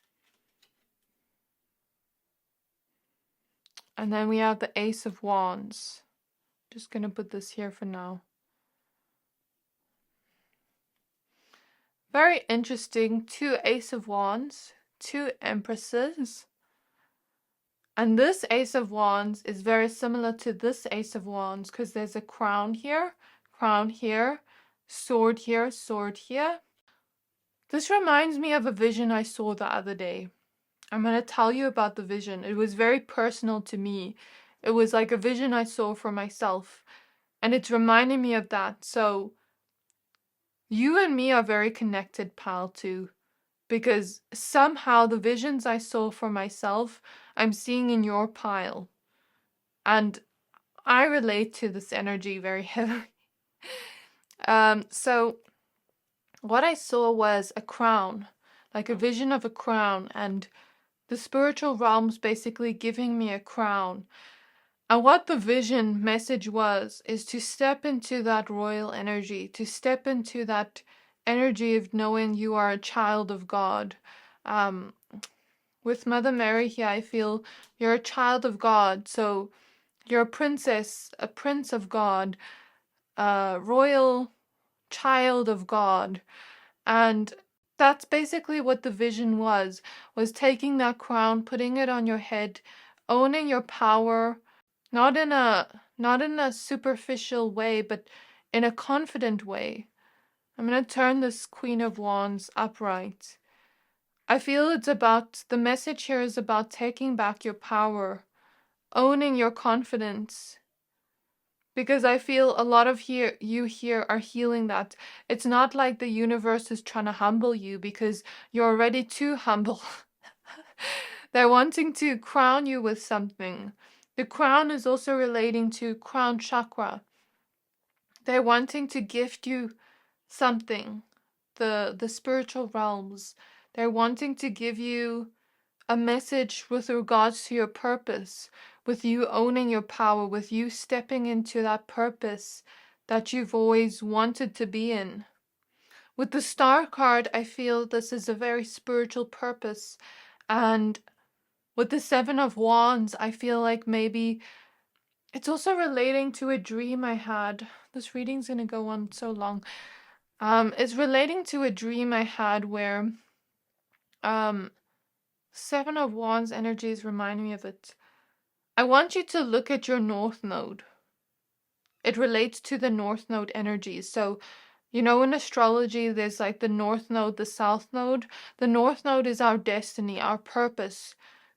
Speaker 1: And then we have the Ace of Wands. Just gonna put this here for now. Very interesting. 2 Ace of Wands, 2 Empresses. And this Ace of Wands is very similar to this Ace of Wands because there's a crown here, sword here, sword here. This reminds me of a vision I saw the other day. I'm going to tell you about the vision. It was very personal to me. It was like a vision I saw for myself. And it's reminding me of that. So you and me are very connected, pal, too. Because somehow the visions I saw for myself, I'm seeing in your pile. And I relate to this energy very heavily. So what I saw was a crown, like a vision of a crown, and the spiritual realms basically giving me a crown. And what the vision message was is to step into that royal energy, to step into that energy of knowing you are a child of God. With Mother Mary here, I feel you're a child of God, so you're a princess, a prince of God, a royal child of God. And that's basically what the vision was taking that crown, putting it on your head, owning your power, not in a superficial way, but in a confident way. I'm going to turn this Queen of Wands upright. I feel it's about, the message here is about taking back your power, owning your confidence. Because I feel a lot of you here are healing that. It's not like the universe is trying to humble you because you're already too humble. They're wanting to crown you with something. The crown is also relating to crown chakra. They're wanting to gift you something. The spiritual realms. They're wanting to give you a message with regards to your purpose, with you owning your power, with you stepping into that purpose that you've always wanted to be in. With the Star card, I feel this is a very spiritual purpose. And with the Seven of Wands, I feel like maybe it's also relating to a dream I had. This reading's gonna go on so long. It's relating to a dream I had where Seven of Wands energies remind me of it. I want you to look at your North Node. It relates to the North Node energies. So, you know, in astrology, there's like the North Node, the South Node. The North Node is our destiny, our purpose,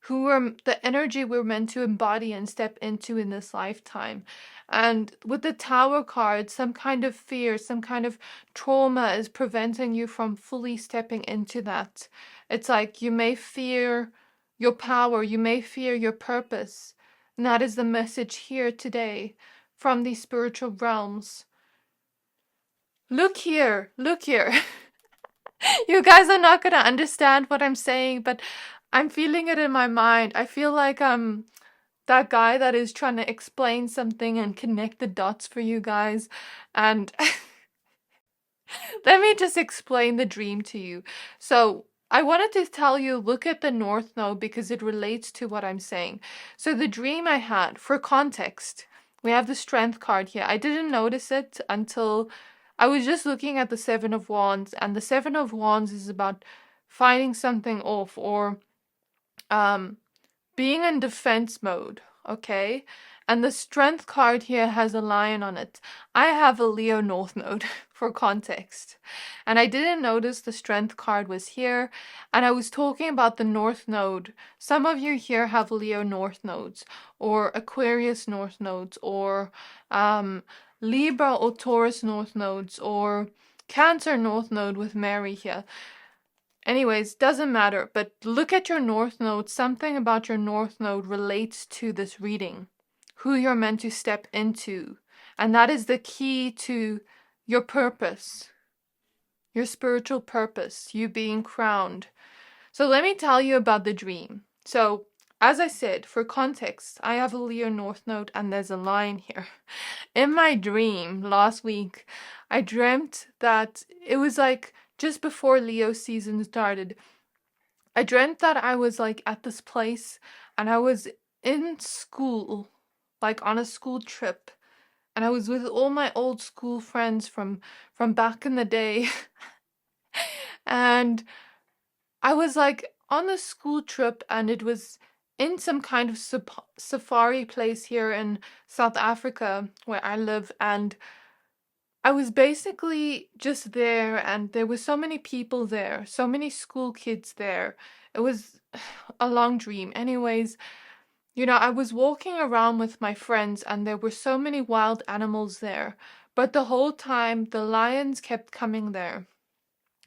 Speaker 1: the energy we're meant to embody and step into in this lifetime. And with the Tower card, some kind of fear, some kind of trauma is preventing you from fully stepping into that. It's like you may fear your power, you may fear your purpose. And that is the message here today from these spiritual realms. Look here, look here. You guys are not going to understand what I'm saying, but I'm feeling it in my mind. I feel like that guy that is trying to explain something and connect the dots for you guys. And let me just explain the dream to you. So I wanted to tell you, look at the North Node because it relates to what I'm saying. So the dream I had, for context, we have the Strength card here. I didn't notice it until I was just looking at the Seven of Wands, and the Seven of Wands is about fighting something off or being in defense mode, okay? And the strength card here has a lion on it. I have a Leo North Node for context. And I didn't notice the strength card was here. And I was talking about the North Node. Some of you here have Leo North Nodes or Aquarius North Nodes or Libra or Taurus North Nodes or Cancer North Node with Mary here. Anyways, doesn't matter, but look at your North Node. Something about your North Node relates to this reading, who you're meant to step into. And that is the key to your purpose, your spiritual purpose, you being crowned. So let me tell you about the dream. So, as I said, for context, I have a Leo North Node and there's a lion here. In my dream last week, I dreamt that it was like just before Leo season started. I dreamt that I was like at this place and I was in school, like on a school trip. And I was with all my old school friends from back in the day. And I was like on a school trip and it was in some kind of safari place here in South Africa where I live, and I was basically just there and there were so many people there, so many school kids there. It was a long dream. Anyways, I was walking around with my friends and there were so many wild animals there. But the whole time the lions kept coming there.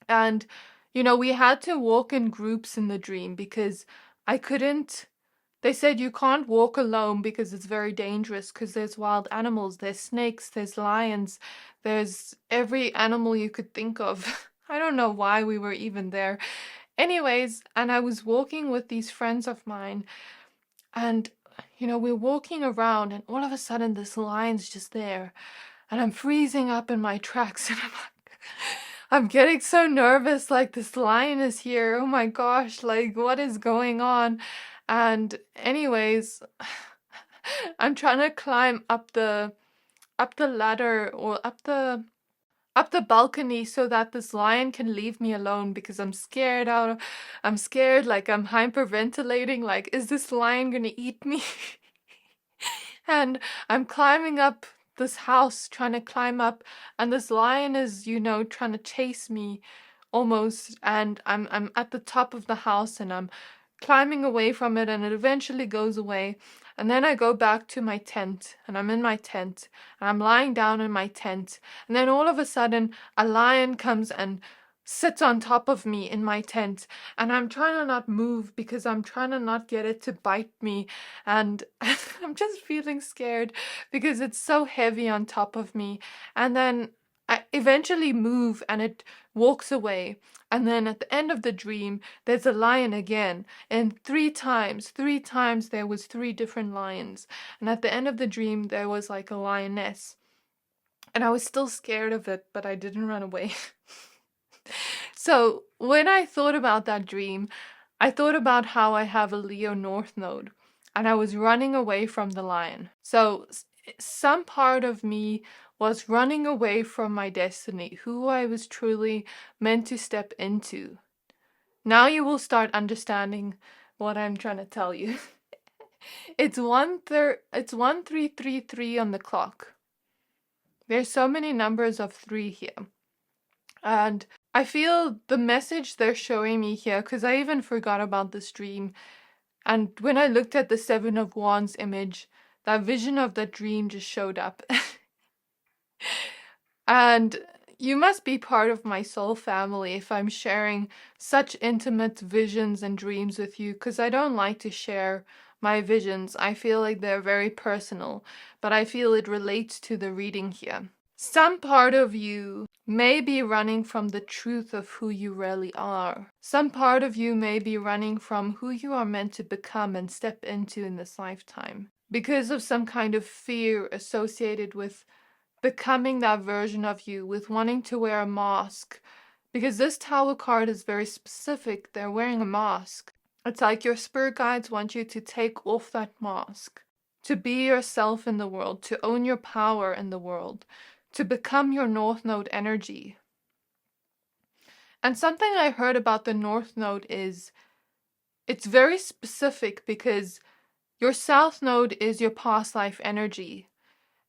Speaker 1: And, we had to walk in groups in the dream because they said you can't walk alone because it's very dangerous because there's wild animals, there's snakes, there's lions, there's every animal you could think of. I don't know why we were even there. Anyways, and I was walking with these friends of mine and, we're walking around and all of a sudden this lion's just there and I'm freezing up in my tracks and I'm getting so nervous, like this lion is here. Oh my gosh, like what is going on? And anyways, I'm trying to climb up the ladder or up the balcony so that this lion can leave me alone because I'm scared, like I'm hyperventilating, like is this lion gonna eat me? And I'm climbing up this house, trying to climb up, and this lion is, trying to chase me almost, and I'm at the top of the house and I'm climbing away from it and it eventually goes away. And then I go back to my tent and I'm in my tent and I'm lying down in my tent, and then all of a sudden a lion comes and sits on top of me in my tent, and I'm trying to not move because I'm trying to not get it to bite me, and I'm just feeling scared because it's so heavy on top of me. And then I eventually move and it walks away, and then at the end of the dream there's a lion again, and three times there was three different lions, and at the end of the dream there was like a lioness, and I was still scared of it but I didn't run away. So when I thought about that dream, I thought about how I have a Leo North Node and I was running away from the lion. So some part of me was running away from my destiny, who I was truly meant to step into. Now you will start understanding what I'm trying to tell you. It's 1333 on the clock. There's so many numbers of 3 here. And I feel the message they're showing me here, because I even forgot about this dream. And when I looked at the 7 of Wands image, that vision of that dream just showed up. And you must be part of my soul family if I'm sharing such intimate visions and dreams with you, because I don't like to share my visions. I feel like they're very personal, but I feel it relates to the reading here. Some part of you may be running from the truth of who you really are. Some part of you may be running from who you are meant to become and step into in this lifetime, because of some kind of fear associated with becoming that version of you, with wanting to wear a mask. Because this Tower card is very specific. They're wearing a mask. It's like your spirit guides want you to take off that mask, to be yourself in the world, to own your power in the world, to become your North Node energy. And something I heard about the North Node is it's very specific because Your South Node is your past life energy,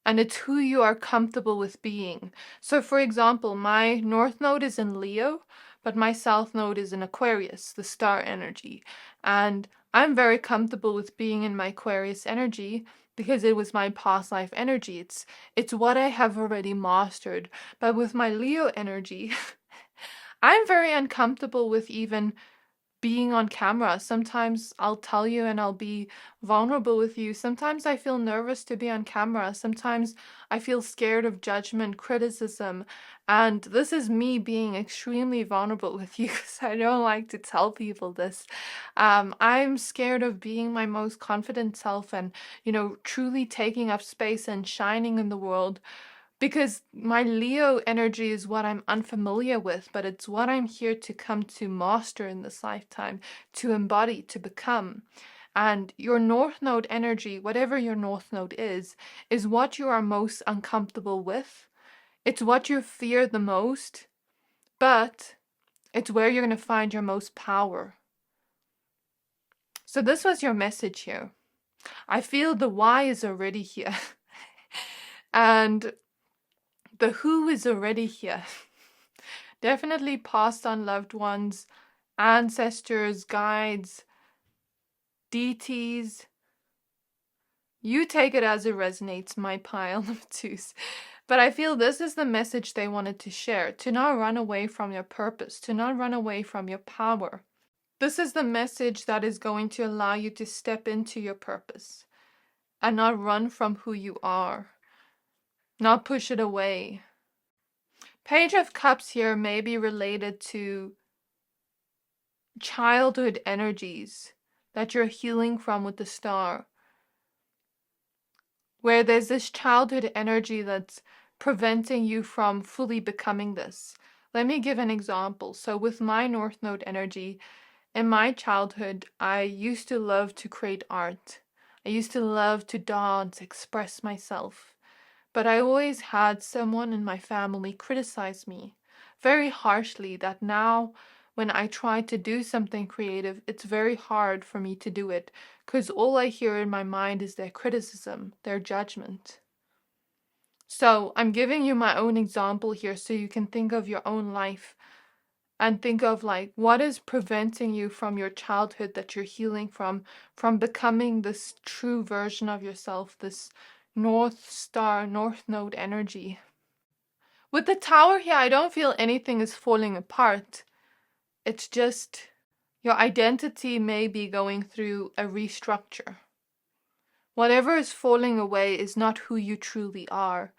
Speaker 1: and it's who you are comfortable with being. So for example, my North Node is in Leo, but my South Node is in Aquarius, the star energy. And I'm very comfortable with being in my Aquarius energy because it was my past life energy. It's what I have already mastered. But with my Leo energy, I'm very uncomfortable with even being on camera. Sometimes I'll tell you and I'll be vulnerable with you. Sometimes I feel nervous to be on camera. Sometimes I feel scared of judgment, criticism. And this is me being extremely vulnerable with you because I don't like to tell people this. I'm scared of being my most confident self and, truly taking up space and shining in the world. Because my Leo energy is what I'm unfamiliar with, but it's what I'm here to come to master in this lifetime, to embody, to become. And your North Node energy, whatever your North Node is what you are most uncomfortable with. It's what you fear the most, but it's where you're going to find your most power. So this was your message here. I feel the why is already here. And the who is already here. Definitely passed on loved ones, ancestors, guides, deities. You take it as it resonates, my pile of twos. But I feel this is the message they wanted to share, to not run away from your purpose, to not run away from your power. This is the message that is going to allow you to step into your purpose and not run from who you are, not push it away. Page of Cups here may be related to childhood energies that you're healing from with the star, where there's this childhood energy that's preventing you from fully becoming this. Let me give an example. So with my North Node energy, in my childhood, I used to love to create art. I used to love to dance, express myself. But I always had someone in my family criticize me very harshly, that now when I try to do something creative, it's very hard for me to do it because all I hear in my mind is their criticism, their judgment. So I'm giving you my own example here so you can think of your own life and think of what is preventing you from your childhood that you're healing from becoming this true version of yourself, this North Star, North Node energy. With the Tower here, I don't feel anything is falling apart. It's just your identity may be going through a restructure. Whatever is falling away is not who you truly are.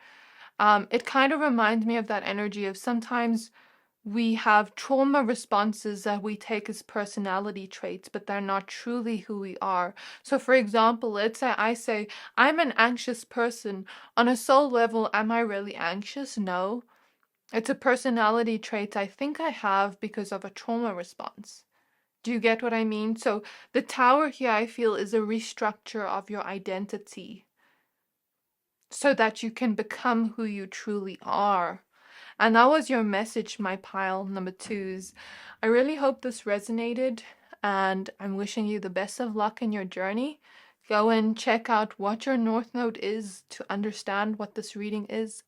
Speaker 1: It kind of reminds me of that energy of sometimes we have trauma responses that we take as personality traits, but they're not truly who we are. So for example, let's say I say, I'm an anxious person. On a soul level, am I really anxious? No. It's a personality trait I think I have because of a trauma response. Do you get what I mean? So the Tower here, I feel, is a restructure of your identity so that you can become who you truly are. And that was your message, my pile number twos. I really hope this resonated, and I'm wishing you the best of luck in your journey. Go and check out what your North Node is to understand what this reading is.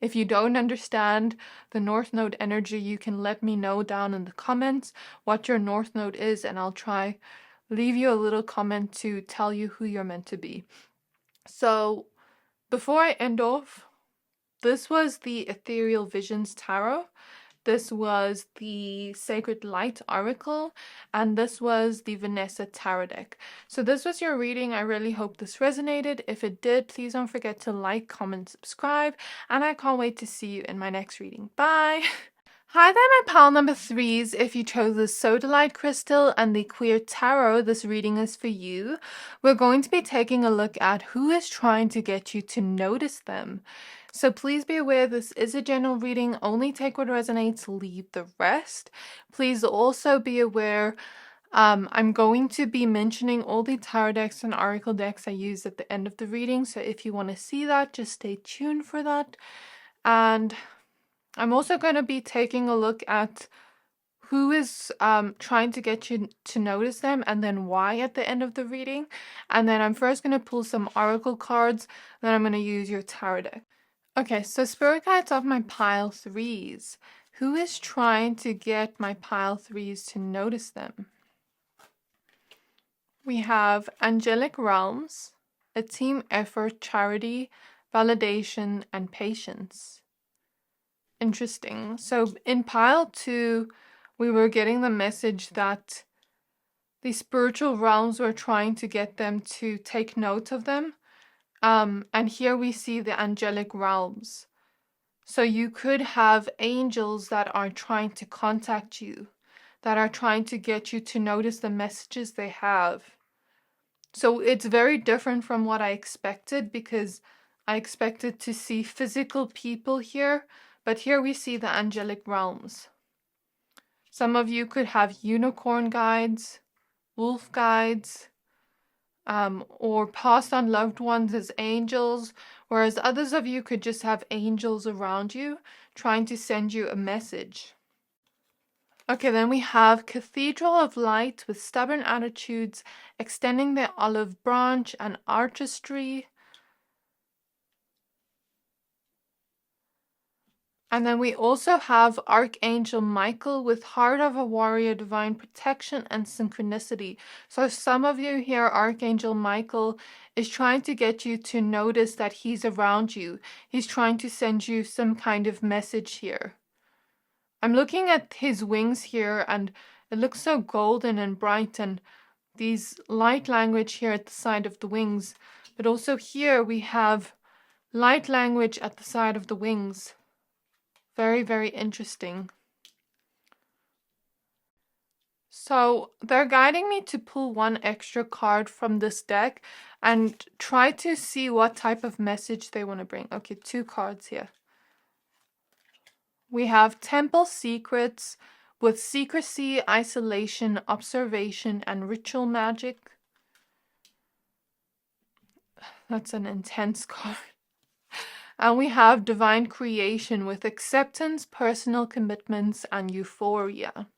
Speaker 1: If you don't understand the North Node energy, you can let me know down in the comments what your North Node is, and I'll try leave you a little comment to tell you who you're meant to be. So before I end off, this was the Ethereal Visions Tarot. This was the Sacred Light Oracle, and this was the Vanessa Tarot deck. So this was your reading. I really hope this resonated. If it did, please don't forget to like, comment, subscribe, and I can't wait to see you in my next reading. Bye! Hi there, my pal number threes. If you chose the Sodalite crystal and the Queer Tarot, this reading is for you. We're going to be taking a look at who is trying to get you to notice them. So please be aware this is a general reading. Only take what resonates, leave the rest. Please also be aware I'm going to be mentioning all the tarot decks and oracle decks I use at the end of the reading. So if you want to see that, just stay tuned for that. And I'm also going to be taking a look at who is trying to get you to notice them, and then why at the end of the reading. And then I'm first going to pull some oracle cards, then I'm going to use your tarot deck. Okay, so spirit guides of my pile threes. Who is trying to get my pile threes to notice them? We have angelic realms, a team effort, charity, validation, and patience. Interesting. So in pile two, we were getting the message that the spiritual realms were trying to get them to take note of them. And here we see the angelic realms. So you could have angels that are trying to contact you, that are trying to get you to notice the messages they have. So it's very different from what I expected, because I expected to see physical people here, but here we see the angelic realms. Some of you could have unicorn guides, wolf guides, or passed on loved ones as angels, whereas others of you could just have angels around you trying to send you a message. Okay, then we have Cathedral of Light with stubborn attitudes, extending their olive branch and artistry. And then we also have Archangel Michael with Heart of a Warrior, Divine Protection and Synchronicity. So some of you here, Archangel Michael is trying to get you to notice that he's around you. He's trying to send you some kind of message here. I'm looking at his wings here, and it looks so golden and bright, and these light language here at the side of the wings. But also here we have light language at the side of the wings. Very, very interesting. So they're guiding me to pull one extra card from this deck and try to see what type of message they want to bring. Okay, 2 cards here. We have Temple Secrets with secrecy, isolation, observation, and ritual magic. That's an intense card. And we have Divine Creation with acceptance, personal commitments, and euphoria.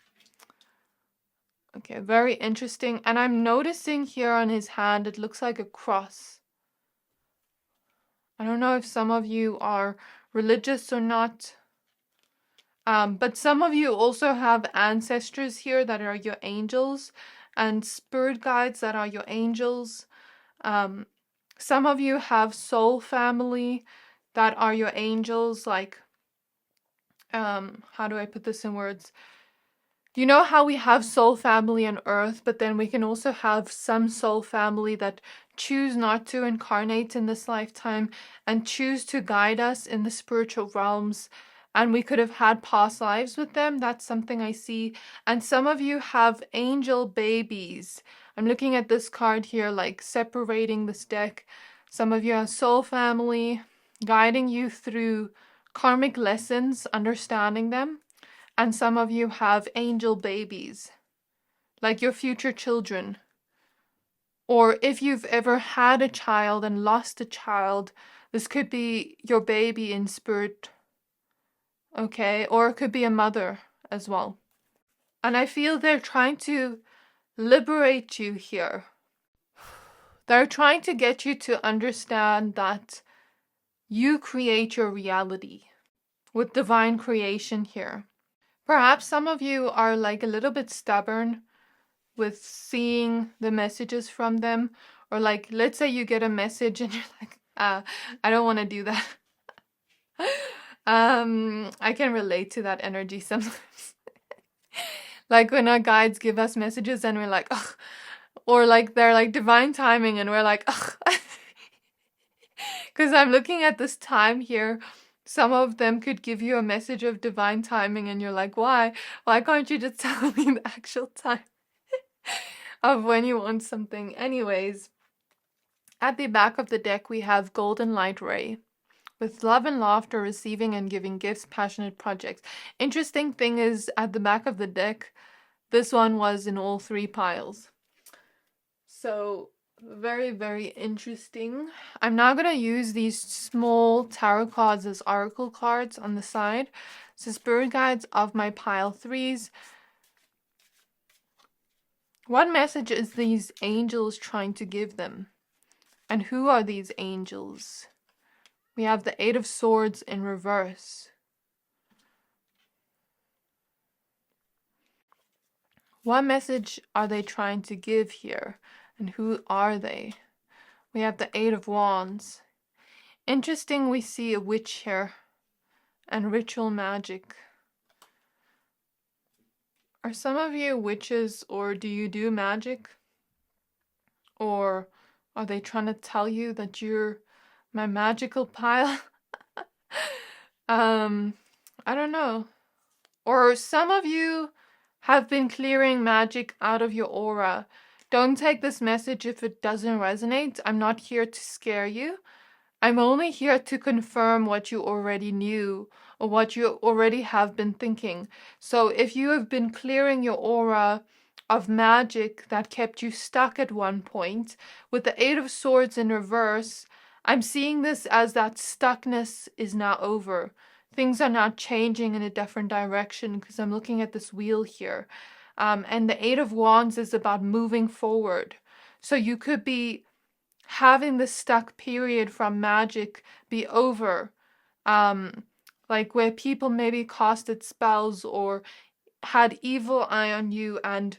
Speaker 1: Okay, very interesting. And I'm noticing here on his hand, it looks like a cross. I don't know if some of you are religious or not. But some of you also have ancestors here that are your angels, and spirit guides that are your angels. Some of you have soul family that are your angels, like, how do I put this in words? You know how we have soul family on earth, but then we can also have some soul family that choose not to incarnate in this lifetime and choose to guide us in the spiritual realms. And we could have had past lives with them. That's something I see. And some of you have angel babies. I'm looking at this card here, like separating this deck. Some of you have soul family guiding you through karmic lessons, understanding them. And some of you have angel babies, like your future children. Or if you've ever had a child and lost a child, this could be your baby in spirit. Okay, or it could be a mother as well. And I feel they're trying to liberate you here. They're trying to get you to understand that you create your reality with divine creation here. Perhaps some of you are like a little bit stubborn with seeing the messages from them. Or like, let's say you get a message and you're like, I don't want to do that. I can relate to that energy sometimes. Like when our guides give us messages and we're like, ugh. Or like they're like divine timing and we're like, ugh. Because I'm looking at this time here. Some of them could give you a message of divine timing and you're like, why? Why can't you just tell me the actual time of when you want something? Anyways, at the back of the deck we have Golden Light Ray. With love and laughter, receiving and giving gifts, passionate projects. Interesting thing is, at the back of the deck, this one was in all 3 piles. So, very, very interesting. I'm now going to use these small tarot cards as oracle cards on the side. So, spirit guides of my pile 3s. What message is these angels trying to give them? And who are these angels? We have the Eight of Swords in reverse. What message are they trying to give here? And who are they? We have the Eight of Wands. Interesting, we see a witch here. And ritual magic. Are some of you witches, or do you do magic? Or are they trying to tell you that you're my magical pile? I don't know. Or some of you have been clearing magic out of your aura. Don't take this message if it doesn't resonate. I'm not here to scare you. I'm only here to confirm what you already knew or what you already have been thinking. So if you have been clearing your aura of magic that kept you stuck at one point, with the Eight of Swords in reverse, I'm seeing this as that stuckness is now over. Things are now changing in a different direction because I'm looking at this wheel here. And the Eight of Wands is about moving forward. So you could be having the stuck period from magic be over. Like where people maybe casted spells or had evil eye on you, and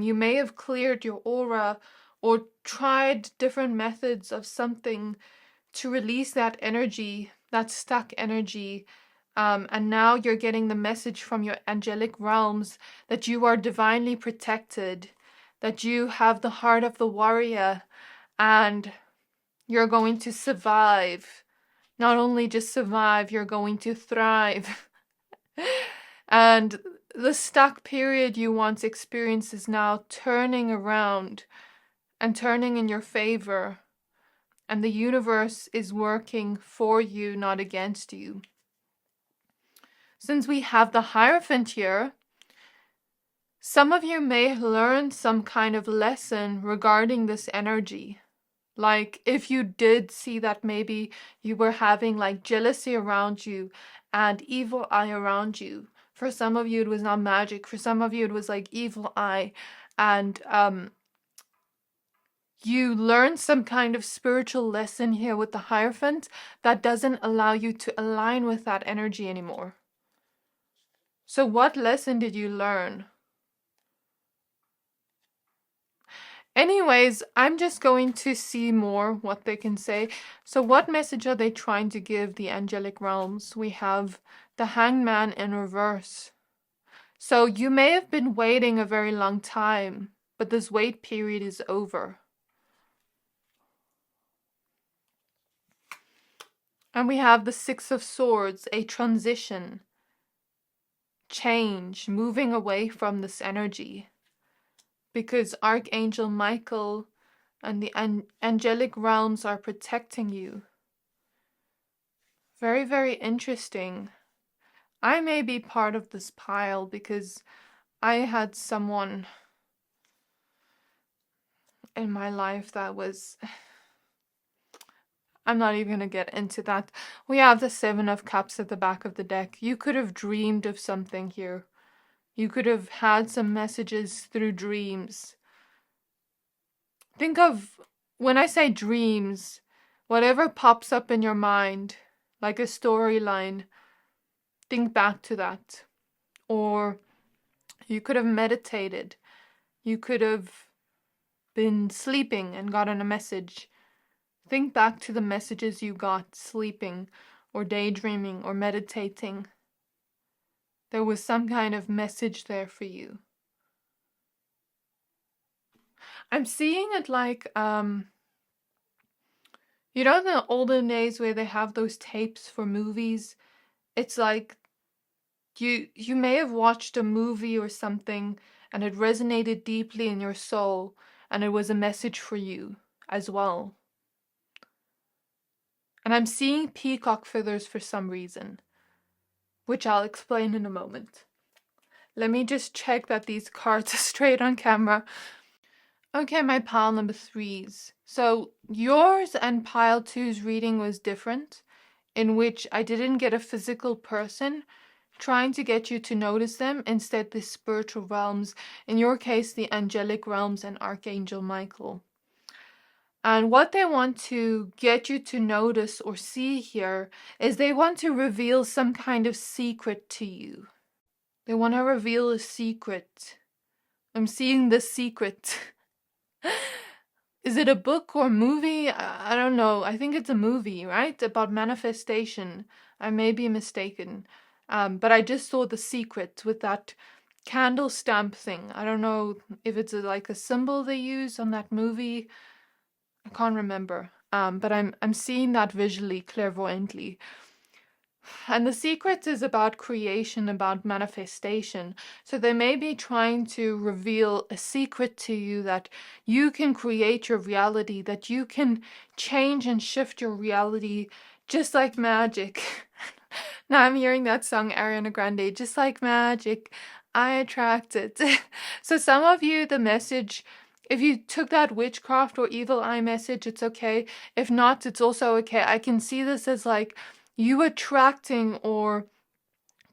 Speaker 1: you may have cleared your aura or tried different methods of something to release that energy, that stuck energy. And now you're getting the message from your angelic realms that you are divinely protected, that you have the heart of the warrior, and you're going to survive. Not only just survive, you're going to thrive. And the stuck period you once experienced is now turning around and turning in your favor. And the universe is working for you, not against you. Since we have the Hierophant here, some of you may learn some kind of lesson regarding this energy. Like if you did see that maybe you were having like jealousy around you and evil eye around you. For some of you it was not magic. For some of you it was like evil eye. And you learn some kind of spiritual lesson here with the Hierophant that doesn't allow you to align with that energy anymore. So what lesson did you learn? Anyways, I'm just going to see more what they can say. So what message are they trying to give the angelic realms? We have the Hanged Man in reverse. So you may have been waiting a very long time, but this wait period is over. And we have the Six of Swords, a transition, change, moving away from this energy. Because Archangel Michael and the angelic realms are protecting you. Very, very interesting. I may be part of this pile because I had someone in my life that was... I'm not even going to get into that. We have the Seven of Cups at the back of the deck. You could have dreamed of something here. You could have had some messages through dreams. Think of, when I say dreams, whatever pops up in your mind, like a storyline, think back to that. Or you could have meditated. You could have been sleeping and gotten a message. Think back to the messages you got sleeping or daydreaming or meditating. There was some kind of message there for you. I'm seeing it like, you know, in the olden days where they have those tapes for movies, it's like you may have watched a movie or something and it resonated deeply in your soul and it was a message for you as well. And I'm seeing peacock feathers for some reason, which I'll explain in a moment. Let me just check that these cards are straight on camera. Okay, my pile number 3s. So yours and pile 2's reading was different, in which I didn't get a physical person. trying to get you to notice them. Instead, the spiritual realms, in your case, the angelic realms and Archangel Michael. And what they want to get you to notice or see here is they want to reveal some kind of secret to you. They want to reveal a secret. I'm seeing the secret. Is it a book or movie? I don't know. I think it's a movie, right? About manifestation. I may be mistaken. But I just saw The Secret with that candle stamp thing. I don't know if it's like a symbol they use on that movie. I can't remember. But I'm seeing that visually, clairvoyantly. And The Secret is about creation, about manifestation. So they may be trying to reveal a secret to you that you can create your reality, that you can change and shift your reality just like magic. Now I'm hearing that song, Ariana Grande, just like magic, I attract it. So some of you, the message, if you took that witchcraft or evil eye message, it's okay. If not, it's also okay. I can see this as like you attracting or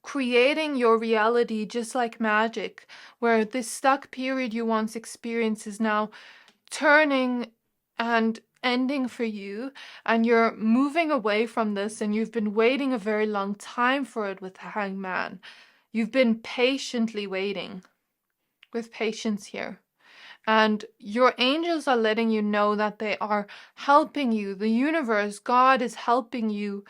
Speaker 1: creating your reality just like magic, where this stuck period you once experienced is now turning and ending for you, and you're moving away from this, and you've been waiting a very long time for it with the Hangman. You've been patiently waiting with patience here. And your angels are letting you know that they are helping you. The universe, God is helping you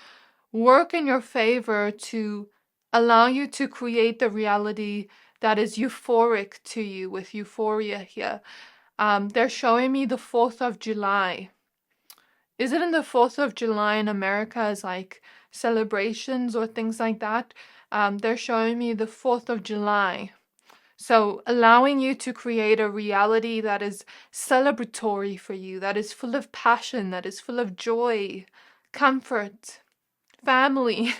Speaker 1: work in your favor to allow you to create the reality that is euphoric to you, with euphoria here. They're showing me the 4th of July. Is it in the 4th of July in America as like celebrations or things like that? They're showing me the 4th of July. So allowing you to create a reality that is celebratory for you, that is full of passion, that is full of joy, comfort, family,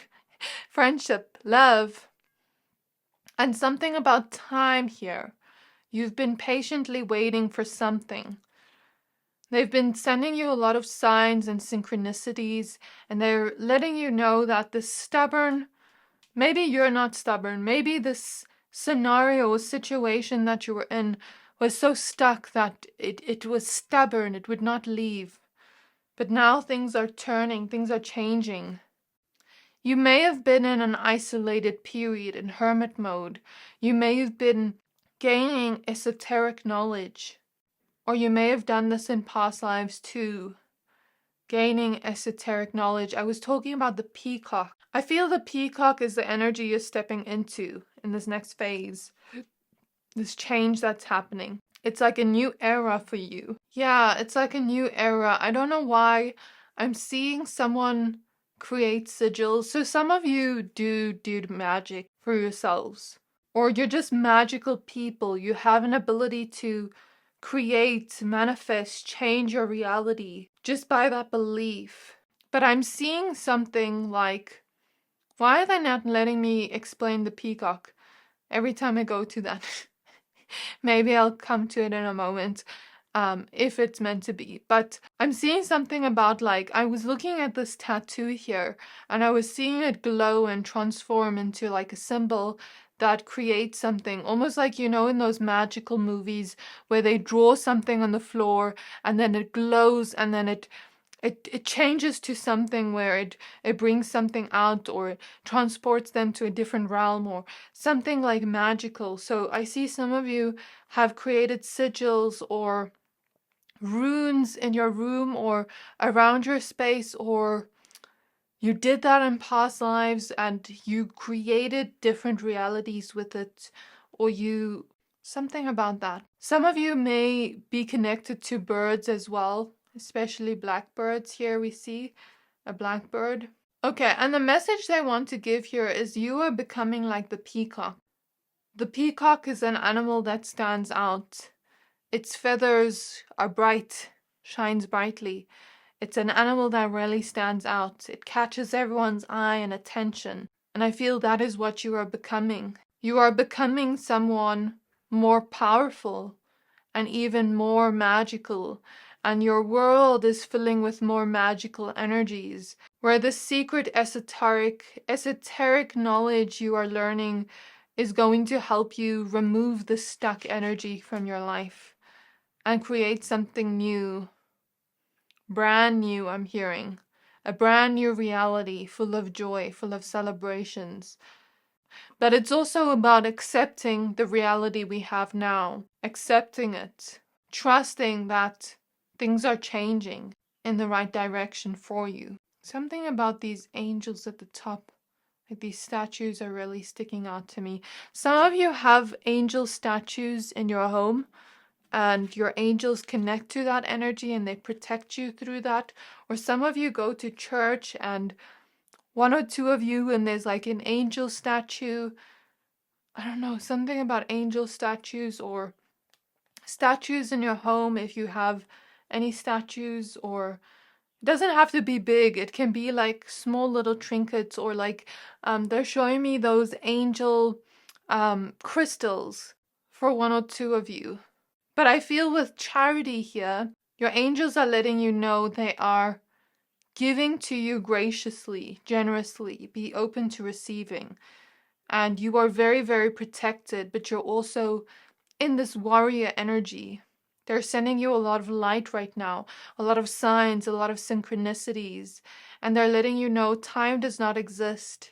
Speaker 1: friendship, love. And something about time here. You've been patiently waiting for something. They've been sending you a lot of signs and synchronicities, and they're letting you know that this stubborn, maybe you're not stubborn, maybe this scenario or situation that you were in was so stuck that it was stubborn, it would not leave. But now things are turning, things are changing. You may have been in an isolated period in hermit mode. You may have been gaining esoteric knowledge. Or you may have done this in past lives too. Gaining esoteric knowledge. I was talking about the peacock. I feel the peacock is the energy you're stepping into in this next phase. This change that's happening. It's like a new era for you. Yeah, it's like a new era. I don't know why. I'm seeing someone create sigils. So some of you do magic for yourselves. Or you're just magical people. You have an ability to create, manifest, change your reality just by that belief. But I'm seeing something like, why are they not letting me explain the peacock every time I go to that? Maybe I'll come to it in a moment, if it's meant to be. But I'm seeing something about, like, I was looking at this tattoo here, and I was seeing it glow and transform into like a symbol that creates something, almost like, you know, in those magical movies where they draw something on the floor and then it glows, and then it changes to something where it brings something out, or it transports them to a different realm, or something like magical. So I see some of you have created sigils or runes in your room or around your space, or you did that in past lives and you created different realities with it, or you, something about that. Some of you may be connected to birds as well, especially blackbirds. Here we see a blackbird. Okay, and the message they want to give here is you are becoming like the peacock. The peacock is an animal that stands out. Its feathers are bright, shines brightly. It's an animal that really stands out. It catches everyone's eye and attention. And I feel that is what you are becoming. You are becoming someone more powerful and even more magical. And your world is filling with more magical energies, where the secret esoteric knowledge you are learning is going to help you remove the stuck energy from your life and create something new, brand new. I'm hearing a brand new reality full of joy, full of celebrations. But it's also about accepting the reality we have now, accepting it, trusting that things are changing in the right direction for you. Something about these angels at the top, like these statues, are really sticking out to me. Some of you have angel statues in your home, and your angels connect to that energy and they protect you through that. Or some of you go to church and one or two of you, and there's like an angel statue. I don't know, something about angel statues or statues in your home if you have any statues, or it doesn't have to be big. It can be like small little trinkets, or like they're showing me those angel crystals for one or two of you. But I feel with charity here, your angels are letting you know they are giving to you graciously, generously. Be open to receiving. And you are very, very protected, but you're also in this warrior energy. They're sending you a lot of light right now, a lot of signs, a lot of synchronicities, and they're letting you know time does not exist.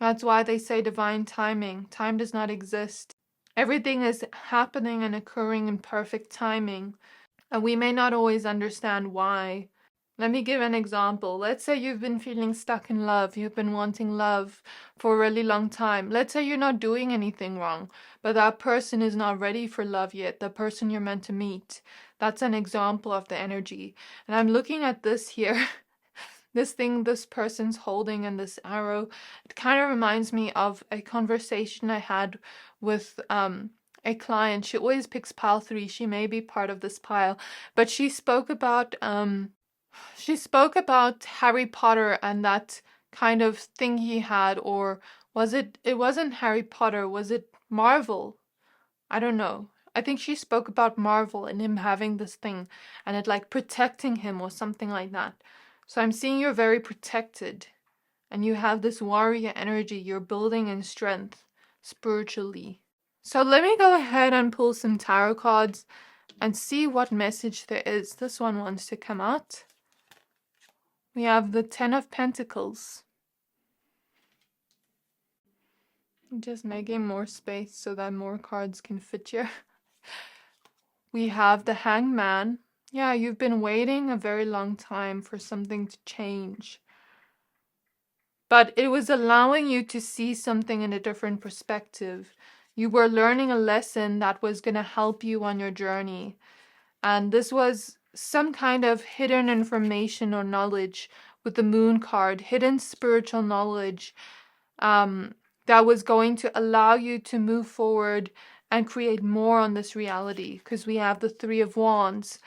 Speaker 1: That's why they say divine timing. Time does not exist. Everything is happening and occurring in perfect timing, and we may not always understand why. Let me give an example. Let's say you've been feeling stuck in love. You've been wanting love for a really long time. Let's say you're not doing anything wrong, but that person is not ready for love yet, the person you're meant to meet. That's an example of the energy. And I'm looking at this here, this thing this person's holding and this arrow. It kind of reminds me of a conversation I had with a client. She always picks pile 3. She may be part of this pile, but she spoke about Harry Potter and that kind of thing he had, or it wasn't Harry Potter, was it Marvel? I don't know. I think she spoke about Marvel and him having this thing and it like protecting him or something like that. So I'm seeing you're very protected and you have this warrior energy. You're building in strength spiritually. So let me go ahead and pull some tarot cards and see what message there is. This one wants to come out. We have the 10 of Pentacles. Just making more space so that more cards can fit here. We have the Hanged Man. Yeah, you've been waiting a very long time for something to change. But it was allowing you to see something in a different perspective. You were learning a lesson that was going to help you on your journey. And this was some kind of hidden information or knowledge with the Moon card, hidden spiritual knowledge that was going to allow you to move forward and create more on this reality, because we have the 3 of Wands.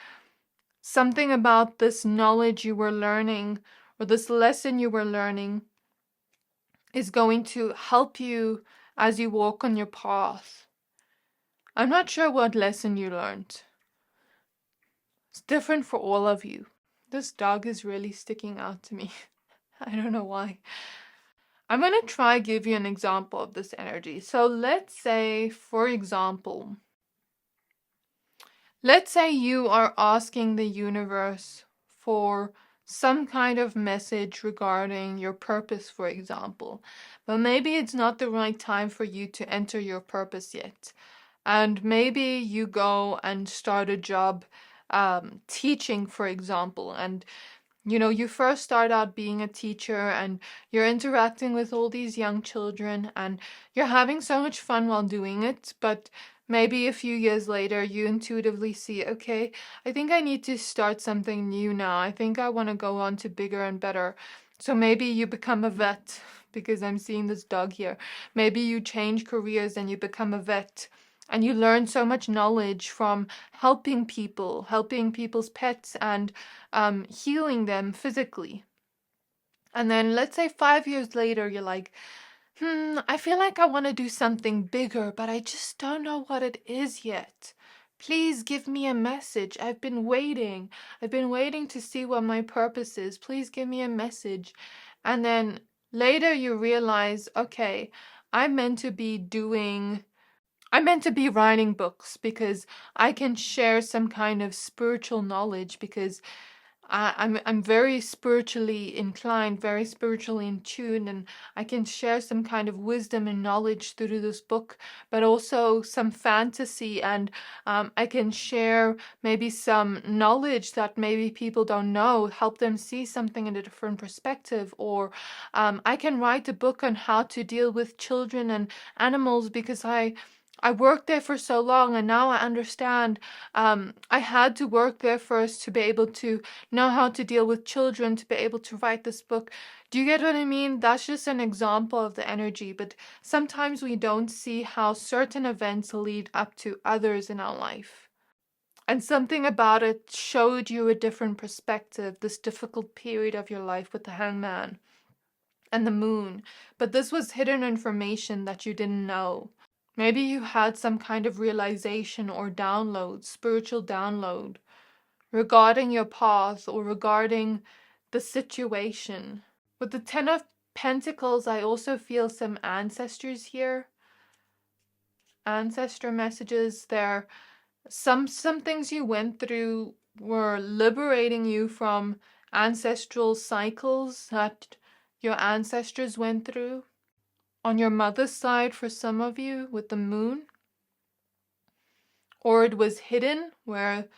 Speaker 1: Something about this knowledge you were learning or this lesson you were learning is going to help you as you walk on your path. I'm not sure what lesson you learned. It's different for all of you. This dog is really sticking out to me. I don't know why. I'm going to try give you an example of this energy. So let's say, for example, let's say you are asking the universe for some kind of message regarding your purpose, for example. But maybe it's not the right time for you to enter your purpose yet. And maybe you go and start a job teaching, for example, and you first start out being a teacher and you're interacting with all these young children and you're having so much fun while doing it, but maybe a few years later you intuitively see, okay, I think I need to start something new now. I think I want to go on to bigger and better. So maybe you become a vet, because I'm seeing this dog here. Maybe you change careers and you become a vet. And you learn so much knowledge from helping people, helping people's pets, and healing them physically. And then let's say 5 years later, you're like, I feel like I want to do something bigger, but I just don't know what it is yet. Please give me a message. I've been waiting. I've been waiting to see what my purpose is. Please give me a message. And then later you realize, okay, I'm meant to be writing books because I can share some kind of spiritual knowledge because I'm very spiritually inclined, very spiritually in tune, and I can share some kind of wisdom and knowledge through this book, but also some fantasy, and I can share maybe some knowledge that maybe people don't know, help them see something in a different perspective, or I can write a book on how to deal with children and animals because I worked there for so long and now I understand. I had to work there first to be able to know how to deal with children, to be able to write this book. Do you get what I mean? That's just an example of the energy, but sometimes we don't see how certain events lead up to others in our life. And something about it showed you a different perspective, this difficult period of your life with the hangman and the moon. But this was hidden information that you didn't know. Maybe you had some kind of realization or download, spiritual download, regarding your path or regarding the situation. With the Ten of Pentacles, I also feel some ancestors here. Ancestor messages. There, some things you went through were liberating you from ancestral cycles that your ancestors went through. On your mother's side, for some of you, with the moon. Or it was hidden, where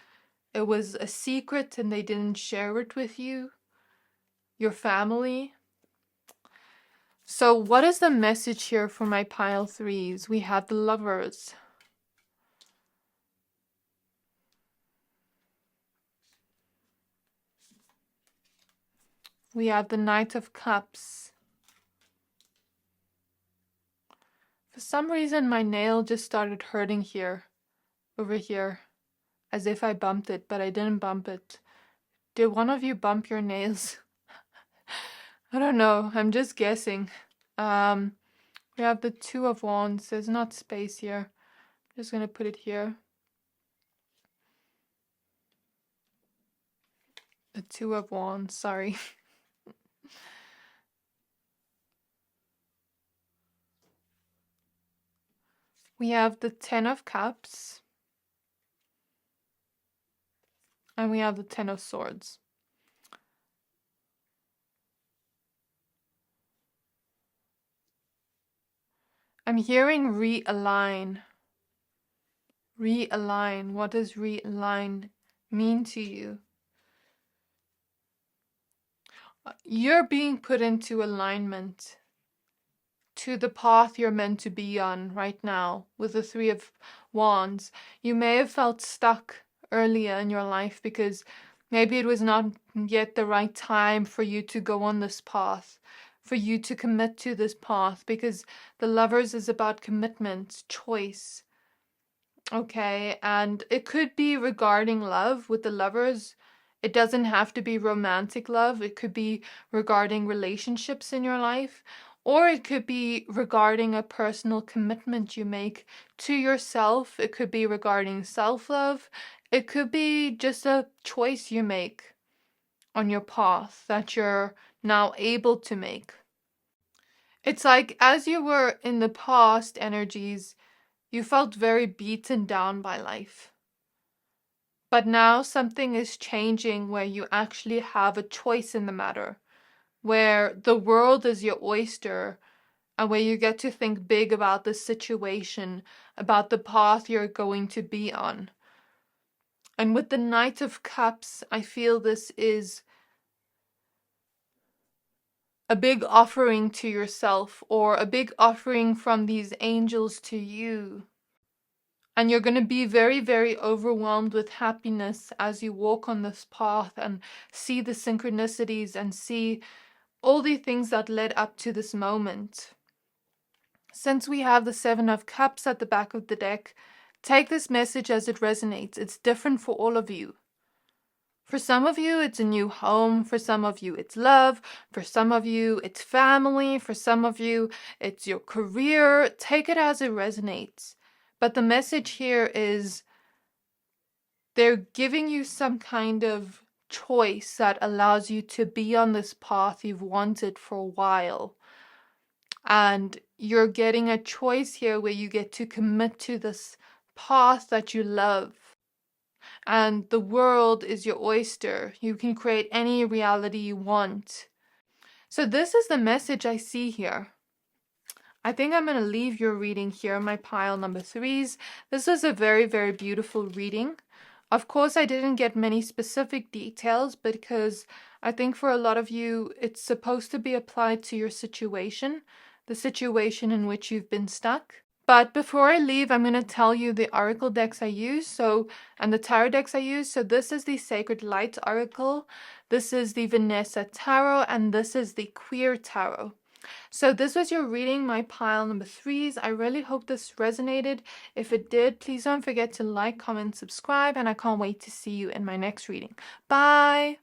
Speaker 1: it was a secret and they didn't share it with you, your family. So what is the message here for my pile threes? We have the Lovers. We have the Knight of Cups. For some reason, my nail just started hurting here, over here, as if I bumped it, but I didn't bump it. Did one of you bump your nails? I don't know. I'm just guessing. We have the Two of Wands. There's not space here. I'm just gonna put it here. The Two of Wands. Sorry. We have the Ten of Cups. And we have the Ten of Swords. I'm hearing realign. Realign. What does realign mean to you? You're being put into alignment to the path you're meant to be on right now with the Three of Wands. You may have felt stuck earlier in your life because maybe it was not yet the right time for you to go on this path, for you to commit to this path, because the Lovers is about commitment, choice. Okay, and it could be regarding love with the Lovers. It doesn't have to be romantic love. It could be regarding relationships in your life, or it could be regarding a personal commitment you make to yourself. It could be regarding self-love. It could be just a choice you make on your path that you're now able to make. It's like as you were in the past energies, you felt very beaten down by life. But now something is changing where you actually have a choice in the matter, where the world is your oyster, and where you get to think big about the situation, about the path you're going to be on. And with the Knight of Cups, I feel this is a big offering to yourself, or a big offering from these angels to you. And you're going to be very, very overwhelmed with happiness as you walk on this path and see the synchronicities and see all the things that led up to this moment. Since we have the Seven of Cups at the back of the deck, take this message as it resonates. It's different for all of you. For some of you, it's a new home. For some of you, it's love. For some of you, it's family. For some of you, it's your career. Take it as it resonates. But the message here is they're giving you some kind of choice that allows you to be on this path you've wanted for a while. And you're getting a choice here where you get to commit to this path that you love. And the world is your oyster. You can create any reality you want. So this is the message I see here. I think I'm going to leave your reading here in my pile number 3s. This is a very, very beautiful reading. Of course, I didn't get many specific details because I think for a lot of you, it's supposed to be applied to your situation, the situation in which you've been stuck. But before I leave, I'm going to tell you the oracle decks I use, and the tarot decks I use. So this is the Sacred Light Oracle, this is the Vanessa Tarot, and this is the Queer Tarot. So this was your reading, my pile number 3s. I really hope this resonated. If it did, please don't forget to like, comment, subscribe, and I can't wait to see you in my next reading. Bye!